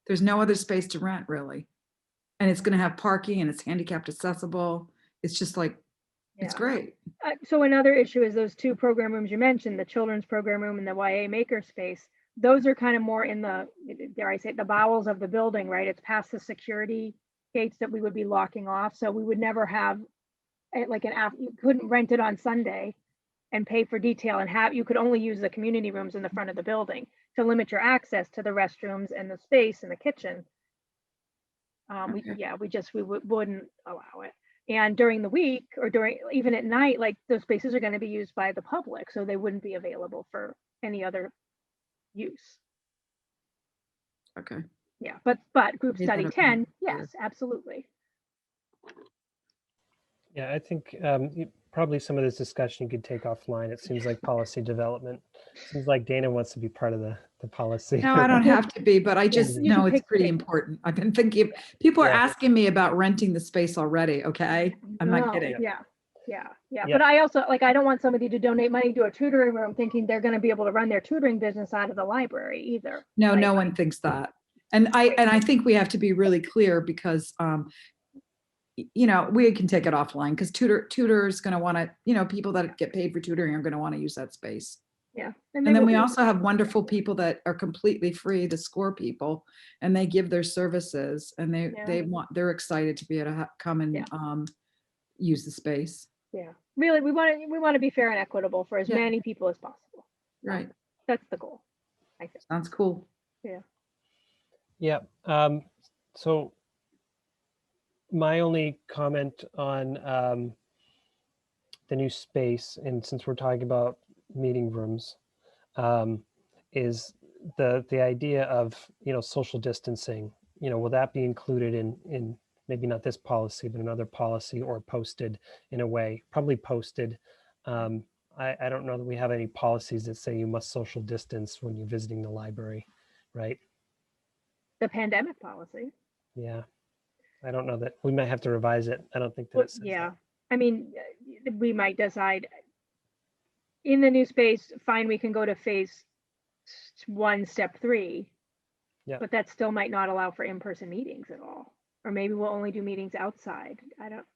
There's no other space to rent, really. And it's gonna have parking and it's handicapped accessible. It's just like, it's great. So another issue is those 2 program rooms you mentioned, the children's program room and the YA makerspace. Those are kind of more in the, dare I say, the bowels of the building, right? It's past the security gates that we would be locking off. So we would never have like you couldn't rent it on Sunday and pay for detail and you could only use the community rooms in the front of the building to limit your access to the restrooms and the space and the kitchen. We wouldn't allow it. And during the week or even at night, like those spaces are going to be used by the public, so they wouldn't be available for any other use. Okay. Yeah, but group study 10, yes, absolutely. Yeah, I think probably some of this discussion you could take offline. It seems like policy development. Seems like Dana wants to be part of the policy. No, I don't have to be, but I just know it's pretty important. I've been thinking, people are asking me about renting the space already, okay? I'm not kidding. Yeah. But I also, like, I don't want somebody to donate money to a tutoring room thinking they're going to be able to run their tutoring business out of the library either. No, no one thinks that. And I think we have to be really clear because, we can take it offline because tutors going to want to, people that get paid for tutoring are going to want to use that space. Yeah. And then we also have wonderful people that are completely free, the SCORE people, and they give their services and they're excited to be able to come and use the space. Yeah, really, we want to be fair and equitable for as many people as possible. Right. That's the goal, I think. Sounds cool. Yeah. Yeah. So my only comment on the new space, and since we're talking about meeting rooms, is the idea of social distancing. Will that be included in maybe not this policy, but another policy, or posted in a way? Probably posted. I don't know that we have any policies that say you must social distance when you're visiting the library, right? The pandemic policy. Yeah. I don't know that we might have to revise it. I don't think that it says that. I mean, we might decide in the new space, fine, we can go to phase 1, step 3. Yeah. But that still might not allow for in-person meetings at all. Or maybe we'll only do meetings outside. I don't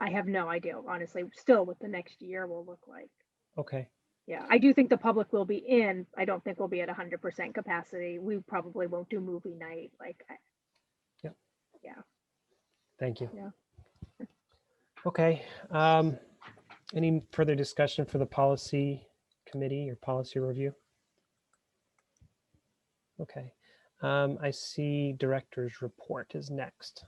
I have no idea, honestly, still what the next year will look like. Okay. Yeah, I do think the public will be in. I don't think we'll be at 100% capacity. We probably won't do movie night. Yeah. Thank you. Yeah. Okay. Any further discussion for the policy committee or policy review? Okay. I see director's report is next.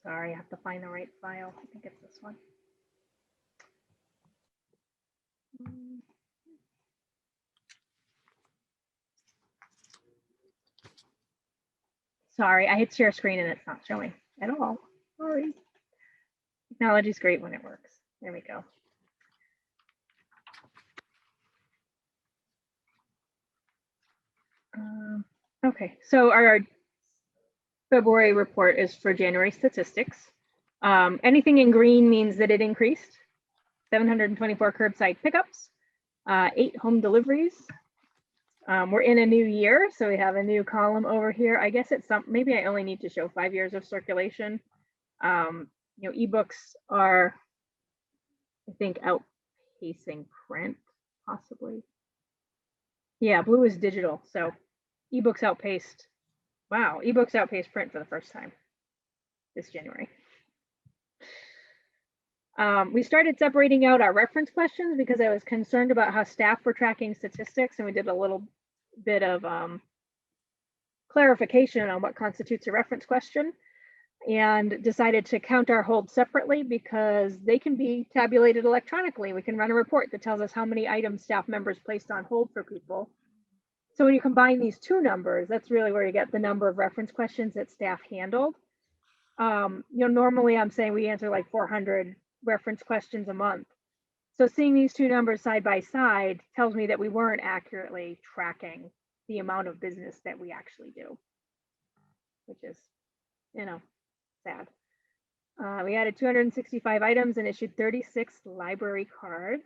Sorry, I have to find the right file. I think it's this one. Sorry, I hit share screen and it's not showing at all. Sorry. Technology's great when it works. There we go. Okay, so our February report is for January statistics. Anything in green means that it increased. 724 curbside pickups, 8 home deliveries. We're in a new year, so we have a new column over here. I guess it's maybe I only need to show 5 years of circulation. You know, ebooks are, I think, outpacing print, possibly. Yeah, blue is digital, so ebooks outpaced. Wow, ebooks outpaced print for the first time this January. We started separating out our reference questions because I was concerned about how staff were tracking statistics, and we did a little bit of clarification on what constitutes a reference question, and decided to count our holds separately because they can be tabulated electronically. We can run a report that tells us how many items staff members placed on hold for people. So when you combine these two numbers, that's really where you get the number of reference questions that staff handled. You know, normally I'm saying we answer like 400 reference questions a month. So seeing these two numbers side by side tells me that we weren't accurately tracking the amount of business that we actually do, which is, you know, sad. We added 265 items and issued 36 library cards.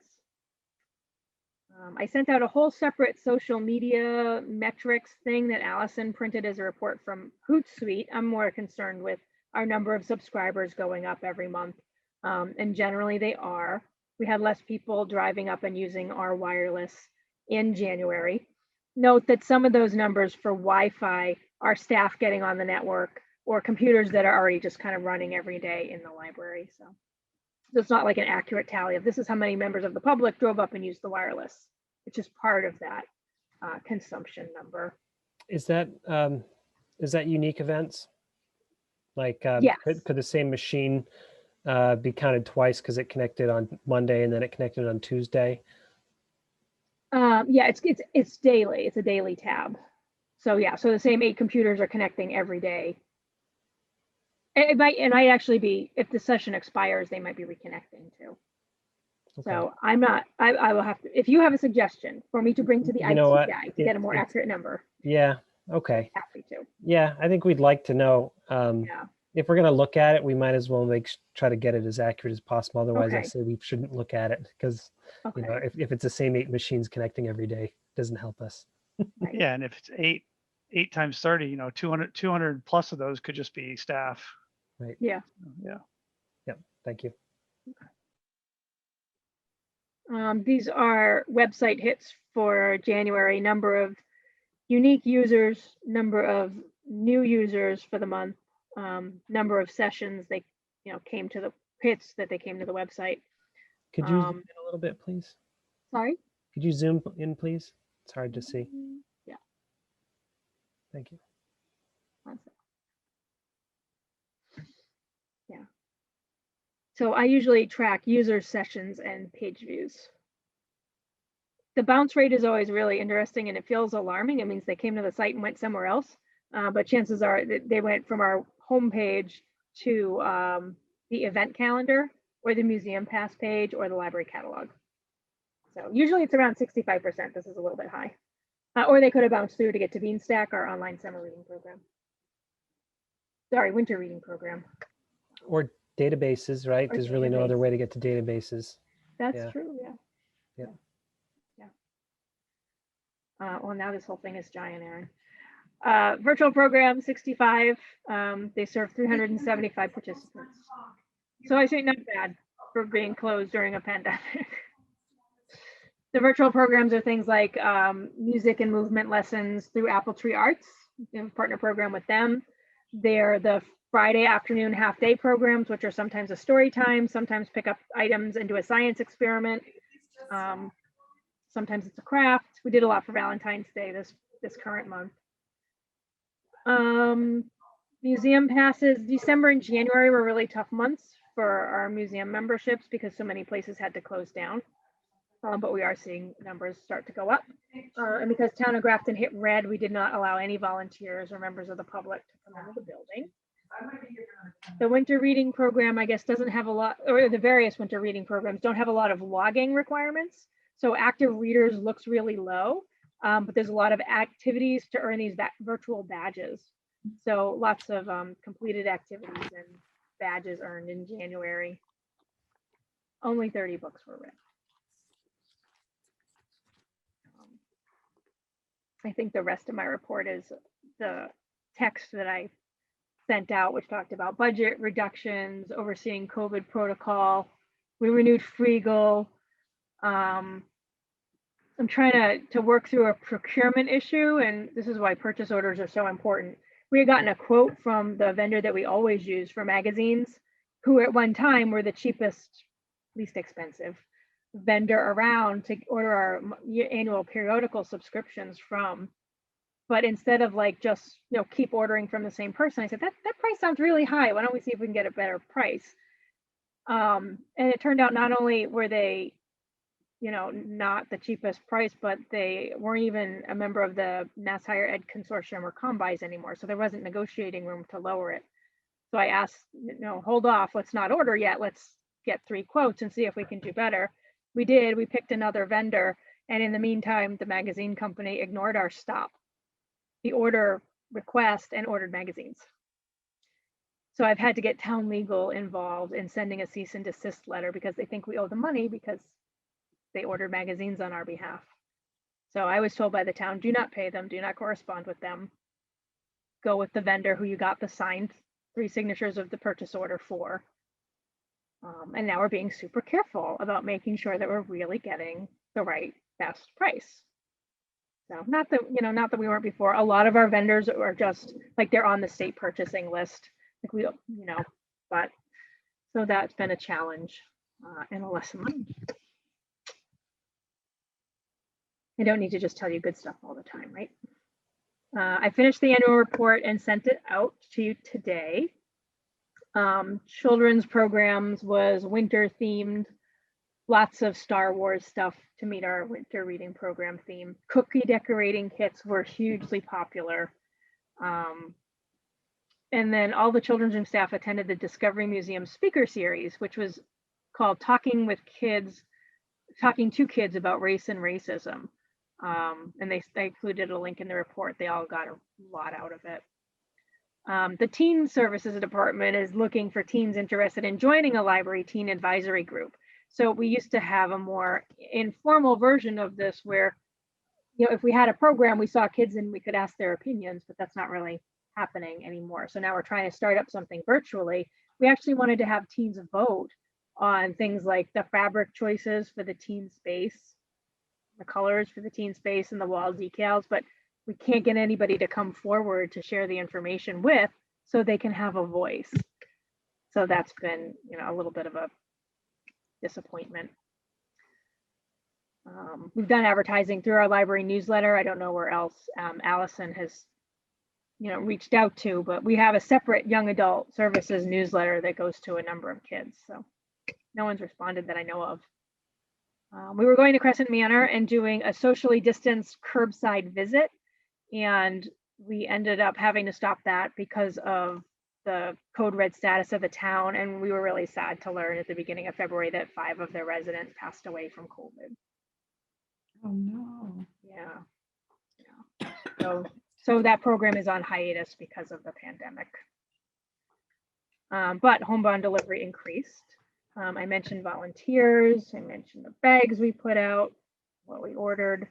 I sent out a whole separate social media metrics thing that Allison printed as a report from Hootsuite. I'm more concerned with our number of subscribers going up every month. And generally they are. We had less people driving up and using our wireless in January. Note that some of those numbers for Wi-Fi are staff getting on the network or computers that are already just kind of running every day in the library. So it's not like an accurate tally of this is how many members of the public drove up and used the wireless. It's just part of that consumption number. Is that unique events? Like, yes. could the same machine be counted twice because it connected on Monday and then it connected on Tuesday? Yeah, it's daily. It's a daily tab. So yeah, so the same 8 computers are connecting every day. It might actually be, if the session expires, they might be reconnecting too. Okay. So I'm not, I will have to, if you have a suggestion for me to bring to the IT guy to get a more accurate number. Yeah, okay. Happy to. Yeah, I think we'd like to know. If we're going to look at it, we might as well try to get it as accurate as possible. Otherwise, I say we shouldn't look at it because you know, if it's the same 8 machines connecting every day, it doesn't help us. Right. Yeah, and if it's 8 times 30, you know, 200 plus of those could just be staff. Right. Yeah. Yeah. Yep. Thank you. These are website hits for January, number of unique users, number of new users for the month, number of sessions they came to the hits that they came to the website. Could you zoom in a little bit, please? Sorry? Could you zoom in, please? It's hard to see. Yeah. Thank you. Yeah. So I usually track user sessions and page views. The bounce rate is always really interesting and it feels alarming. It means they came to the site and went somewhere else. But chances are that they went from our homepage to the event calendar or the museum pass page or the library catalog. So usually it's around 65%. This is a little bit high. Or they could have bounced through to get to Beanstack, our online summer reading program. Sorry, winter reading program. Or databases, right? There's really no other way to get to databases. That's true, yeah. Yeah. Well, now this whole thing is giant, Aaron. Virtual program, 65. They serve 375 participants. So I say not bad for being closed during a pandemic. The virtual programs are things like music and movement lessons through Apple Tree Arts, partner program with them. They're the Friday afternoon half-day programs, which are sometimes a story time, sometimes pick up items and do a science experiment. Sometimes it's a craft. We did a lot for Valentine's Day this current month. Museum passes, December and January were really tough months for our museum memberships because so many places had to close down. But we are seeing numbers start to go up. And because Town of Grafton hit red, we did not allow any volunteers or members of the public to come into the building. The winter reading program, I guess, doesn't have a lot, or the various winter reading programs don't have a lot of logging requirements. So active readers looks really low, but there's a lot of activities to earn these virtual badges. So lots of completed activities and badges earned in January. Only 30 books were read. I think the rest of my report is the text that I sent out, which talked about budget reductions, overseeing COVID protocol. We renewed Friegel. I'm trying to work through a procurement issue, and this is why purchase orders are so important. We had gotten a quote from the vendor that we always use for magazines, who at one time were the cheapest, least expensive vendor around to order our annual periodical subscriptions from. But instead of like just keep ordering from the same person, I said that price sounds really high. Why don't we see if we can get a better price? And it turned out not only were they not the cheapest price, but they weren't even a member of the Mass Higher Ed Consortium or Combis anymore. So there wasn't negotiating room to lower it. So I asked, hold off, let's not order yet. Let's get 3 quotes and see if we can do better. We did, we picked another vendor. And in the meantime, the magazine company ignored our stop, the order request, and ordered magazines. So I've had to get town legal involved in sending a cease and desist letter because they think we owe them money because they ordered magazines on our behalf. So I was told by the town, do not pay them, do not correspond with them. Go with the vendor who you got the signed 3 signatures of the purchase order for. And now we're being super careful about making sure that we're really getting the right best price. So not that we weren't before. A lot of our vendors are just like they're on the state purchasing list. Like but so that's been a challenge and a lesson learned. I don't need to just tell you good stuff all the time, right? I finished the annual report and sent it out to you today. Children's programs was winter themed, lots of Star Wars stuff to meet our winter reading program theme. Cookie decorating kits were hugely popular. And then all the children's room staff attended the Discovery Museum speaker series, which was called Talking to Kids About Race and Racism. And they included a link in the report. They all got a lot out of it. The Teen Services Department is looking for teens interested in joining a library teen advisory group. So we used to have a more informal version of this where, if we had a program, we saw kids and we could ask their opinions, but that's not really happening anymore. So now we're trying to start up something virtually. We actually wanted to have teens vote on things like the fabric choices for the teen space, the colors for the teen space, and the wall decals, but we can't get anybody to come forward to share the information with so they can have a voice. So that's been, a little bit of a disappointment. We've done advertising through our library newsletter. I don't know where else Allison has, reached out to, but we have a separate young adult services newsletter that goes to a number of kids. So no one's responded that I know of. We were going to Crescent Manor and doing a socially distanced curbside visit, and we ended up having to stop that because of the code red status of the town. And we were really sad to learn at the beginning of February that 5 of their residents passed away from COVID. Oh no. Yeah. So that program is on hiatus because of the pandemic. But homebound delivery increased. I mentioned volunteers. I mentioned the bags we put out, what we ordered.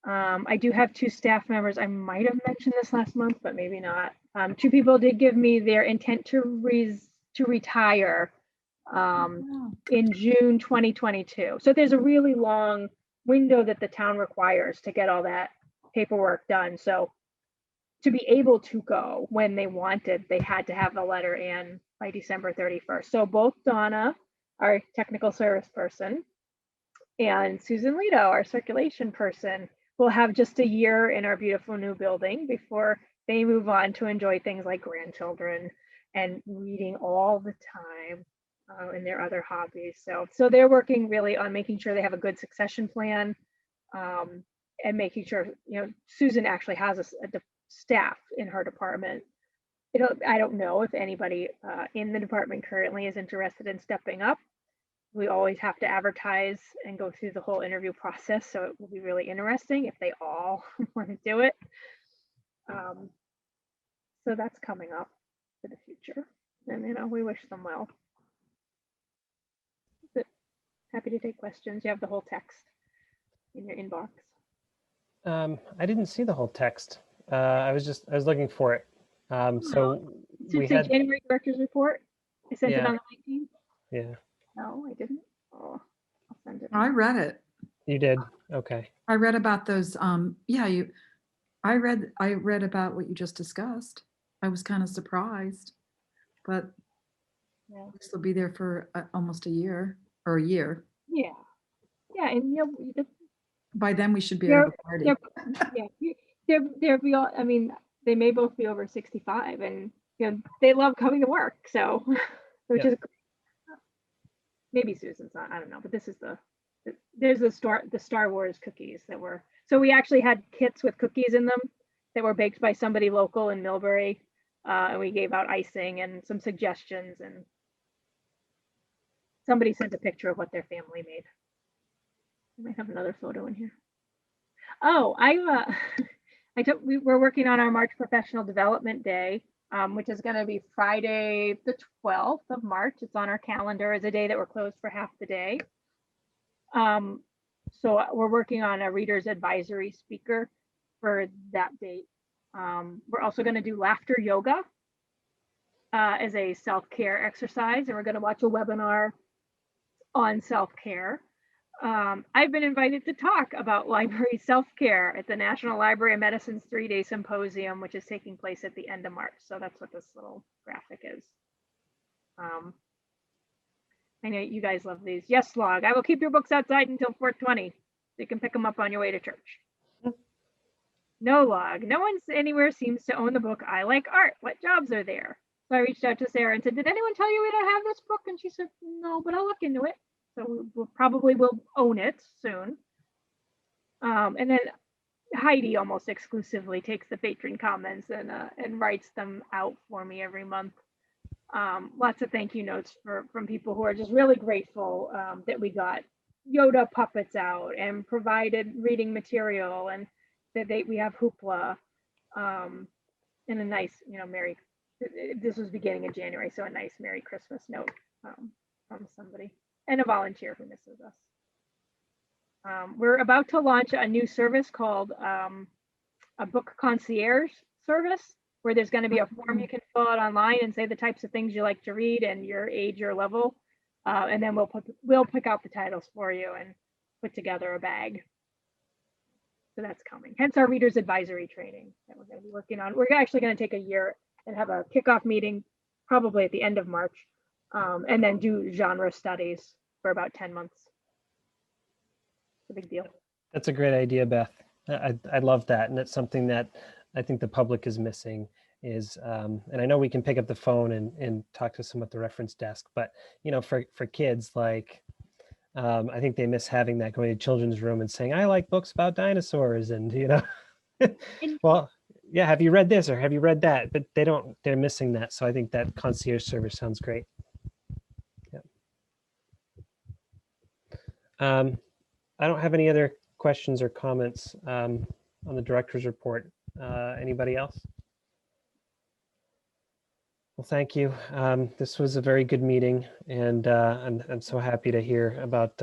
I do have 2 staff members. I might have mentioned this last month, but maybe not. 2 people did give me their intent to retire in June 2022. So there's a really long window that the town requires to get all that paperwork done. So to be able to go when they wanted, they had to have the letter in by December 31st. So both Donna, our technical service person, and Susan Lito, our circulation person, will have just a year in our beautiful new building before they move on to enjoy things like grandchildren and reading all the time, and their other hobbies. So they're working really on making sure they have a good succession plan, and making sure, Susan actually has a staff in her department. I don't know if anybody in the department currently is interested in stepping up. We always have to advertise and go through the whole interview process, so it will be really interesting if they all want to do it. So that's coming up for the future, and we wish them well. But happy to take questions. You have the whole text in your inbox. I didn't see the whole text. I was looking for it. So we had January director's report. I sent it on the 19th. Yeah. No, I didn't. Oh, I'll send it. I read it. You did? Okay. I read about those. I read about what you just discussed. I was kind of surprised, but this will be there for almost a year or a year. Yeah. Yeah. And by then we should be able to party. They're beyond, I mean, they may both be over 65 and they love coming to work. So which is maybe Susan's not, I don't know, but this is there's the Star Wars cookies that were, so we actually had kits with cookies in them that were baked by somebody local in Millbury. And we gave out icing and some suggestions, and somebody sent a picture of what their family made. I might have another photo in here. Oh, we're working on our March Professional Development Day, which is going to be Friday, the 12th of March. It's on our calendar as a day that we're closed for half the day. So we're working on a reader's advisory speaker for that date. We're also going to do laughter yoga as a self-care exercise, and we're going to watch a webinar on self-care. I've been invited to talk about library self-care at the National Library of Medicine's 3-day symposium, which is taking place at the end of March. So that's what this little graphic is. I know you guys love these. Yes, Log. I will keep your books outside until 4:20. You can pick them up on your way to church. No, Log. No one anywhere seems to own the book I Like Art. What jobs are there? So I reached out to Sarah and said, did anyone tell you we don't have this book? And she said, no, but I'll look into it. So we'll probably own it soon. And then Heidi almost exclusively takes the patron comments and writes them out for me every month. Lots of thank you notes from people who are just really grateful that we got Yoda puppets out and provided reading material, and that we have hoopla, and a nice, Merry, this was beginning of January, so a nice Merry Christmas note from somebody, and a volunteer who misses us. We're about to launch a new service called a book concierge service, where there's going to be a form you can fill out online and say the types of things you like to read and your age or level, and then we'll pick out the titles for you and put together a bag. So that's coming. Hence our readers advisory training that we're going to be working on. We're actually going to take a year and have a kickoff meeting probably at the end of March, and then do genre studies for about 10 months. It's a big deal. That's a great idea, Beth. I love that. And it's something that I think the public is missing is, and I know we can pick up the phone and talk to someone at the reference desk, but for kids, like, I think they miss having that, going to children's room and saying, I like books about dinosaurs, and well, yeah, have you read this or have you read that? But they're missing that. So I think that concierge service sounds great. Yeah. I don't have any other questions or comments on the director's report. Anybody else? Well, thank you. This was a very good meeting, and I'm so happy to hear about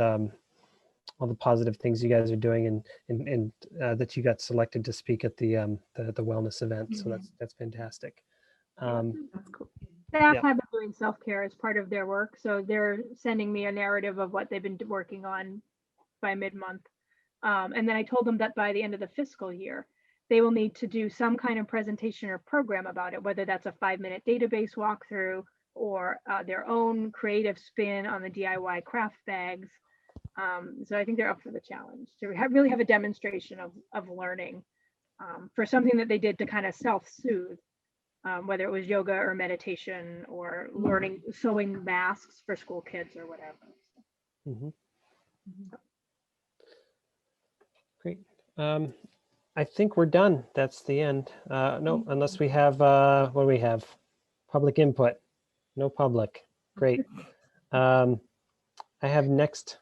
all the positive things you guys are doing, and that you got selected to speak at the wellness event. So that's fantastic. That's cool. Staff have been doing self-care as part of their work, so they're sending me a narrative of what they've been working on by mid-month, and then I told them that by the end of the fiscal year, they will need to do some kind of presentation or program about it, whether that's a 5-minute database walkthrough or their own creative spin on the DIY craft bags. So I think they're up for the challenge to really have a demonstration of learning. for something that they did to kind of self-soothe, whether it was yoga or meditation or learning, sewing masks for school kids or whatever. Mhm. Great. I think we're done. That's the end. No, unless we have, what do we have? Public input. No public. Great. I have next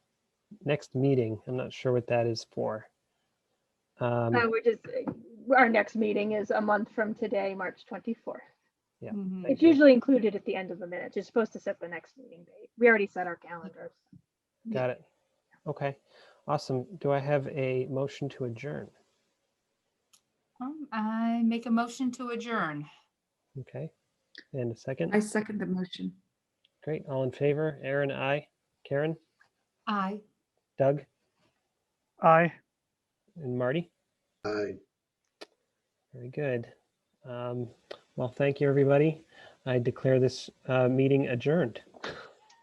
meeting. I'm not sure what that is for. Our next meeting is a month from today, March 24th. Yeah. Mhm. It's usually included at the end of the minutes. You're supposed to set the next meeting date. We already set our calendars. Got it. Okay. Awesome. Do I have a motion to adjourn? I make a motion to adjourn. Okay. And a second? I second the motion. Great. All in favor? Aaron, aye. Karen, Aye. Doug, Aye. and Marty? I Very good. Well, thank you, everybody. I declare this meeting adjourned.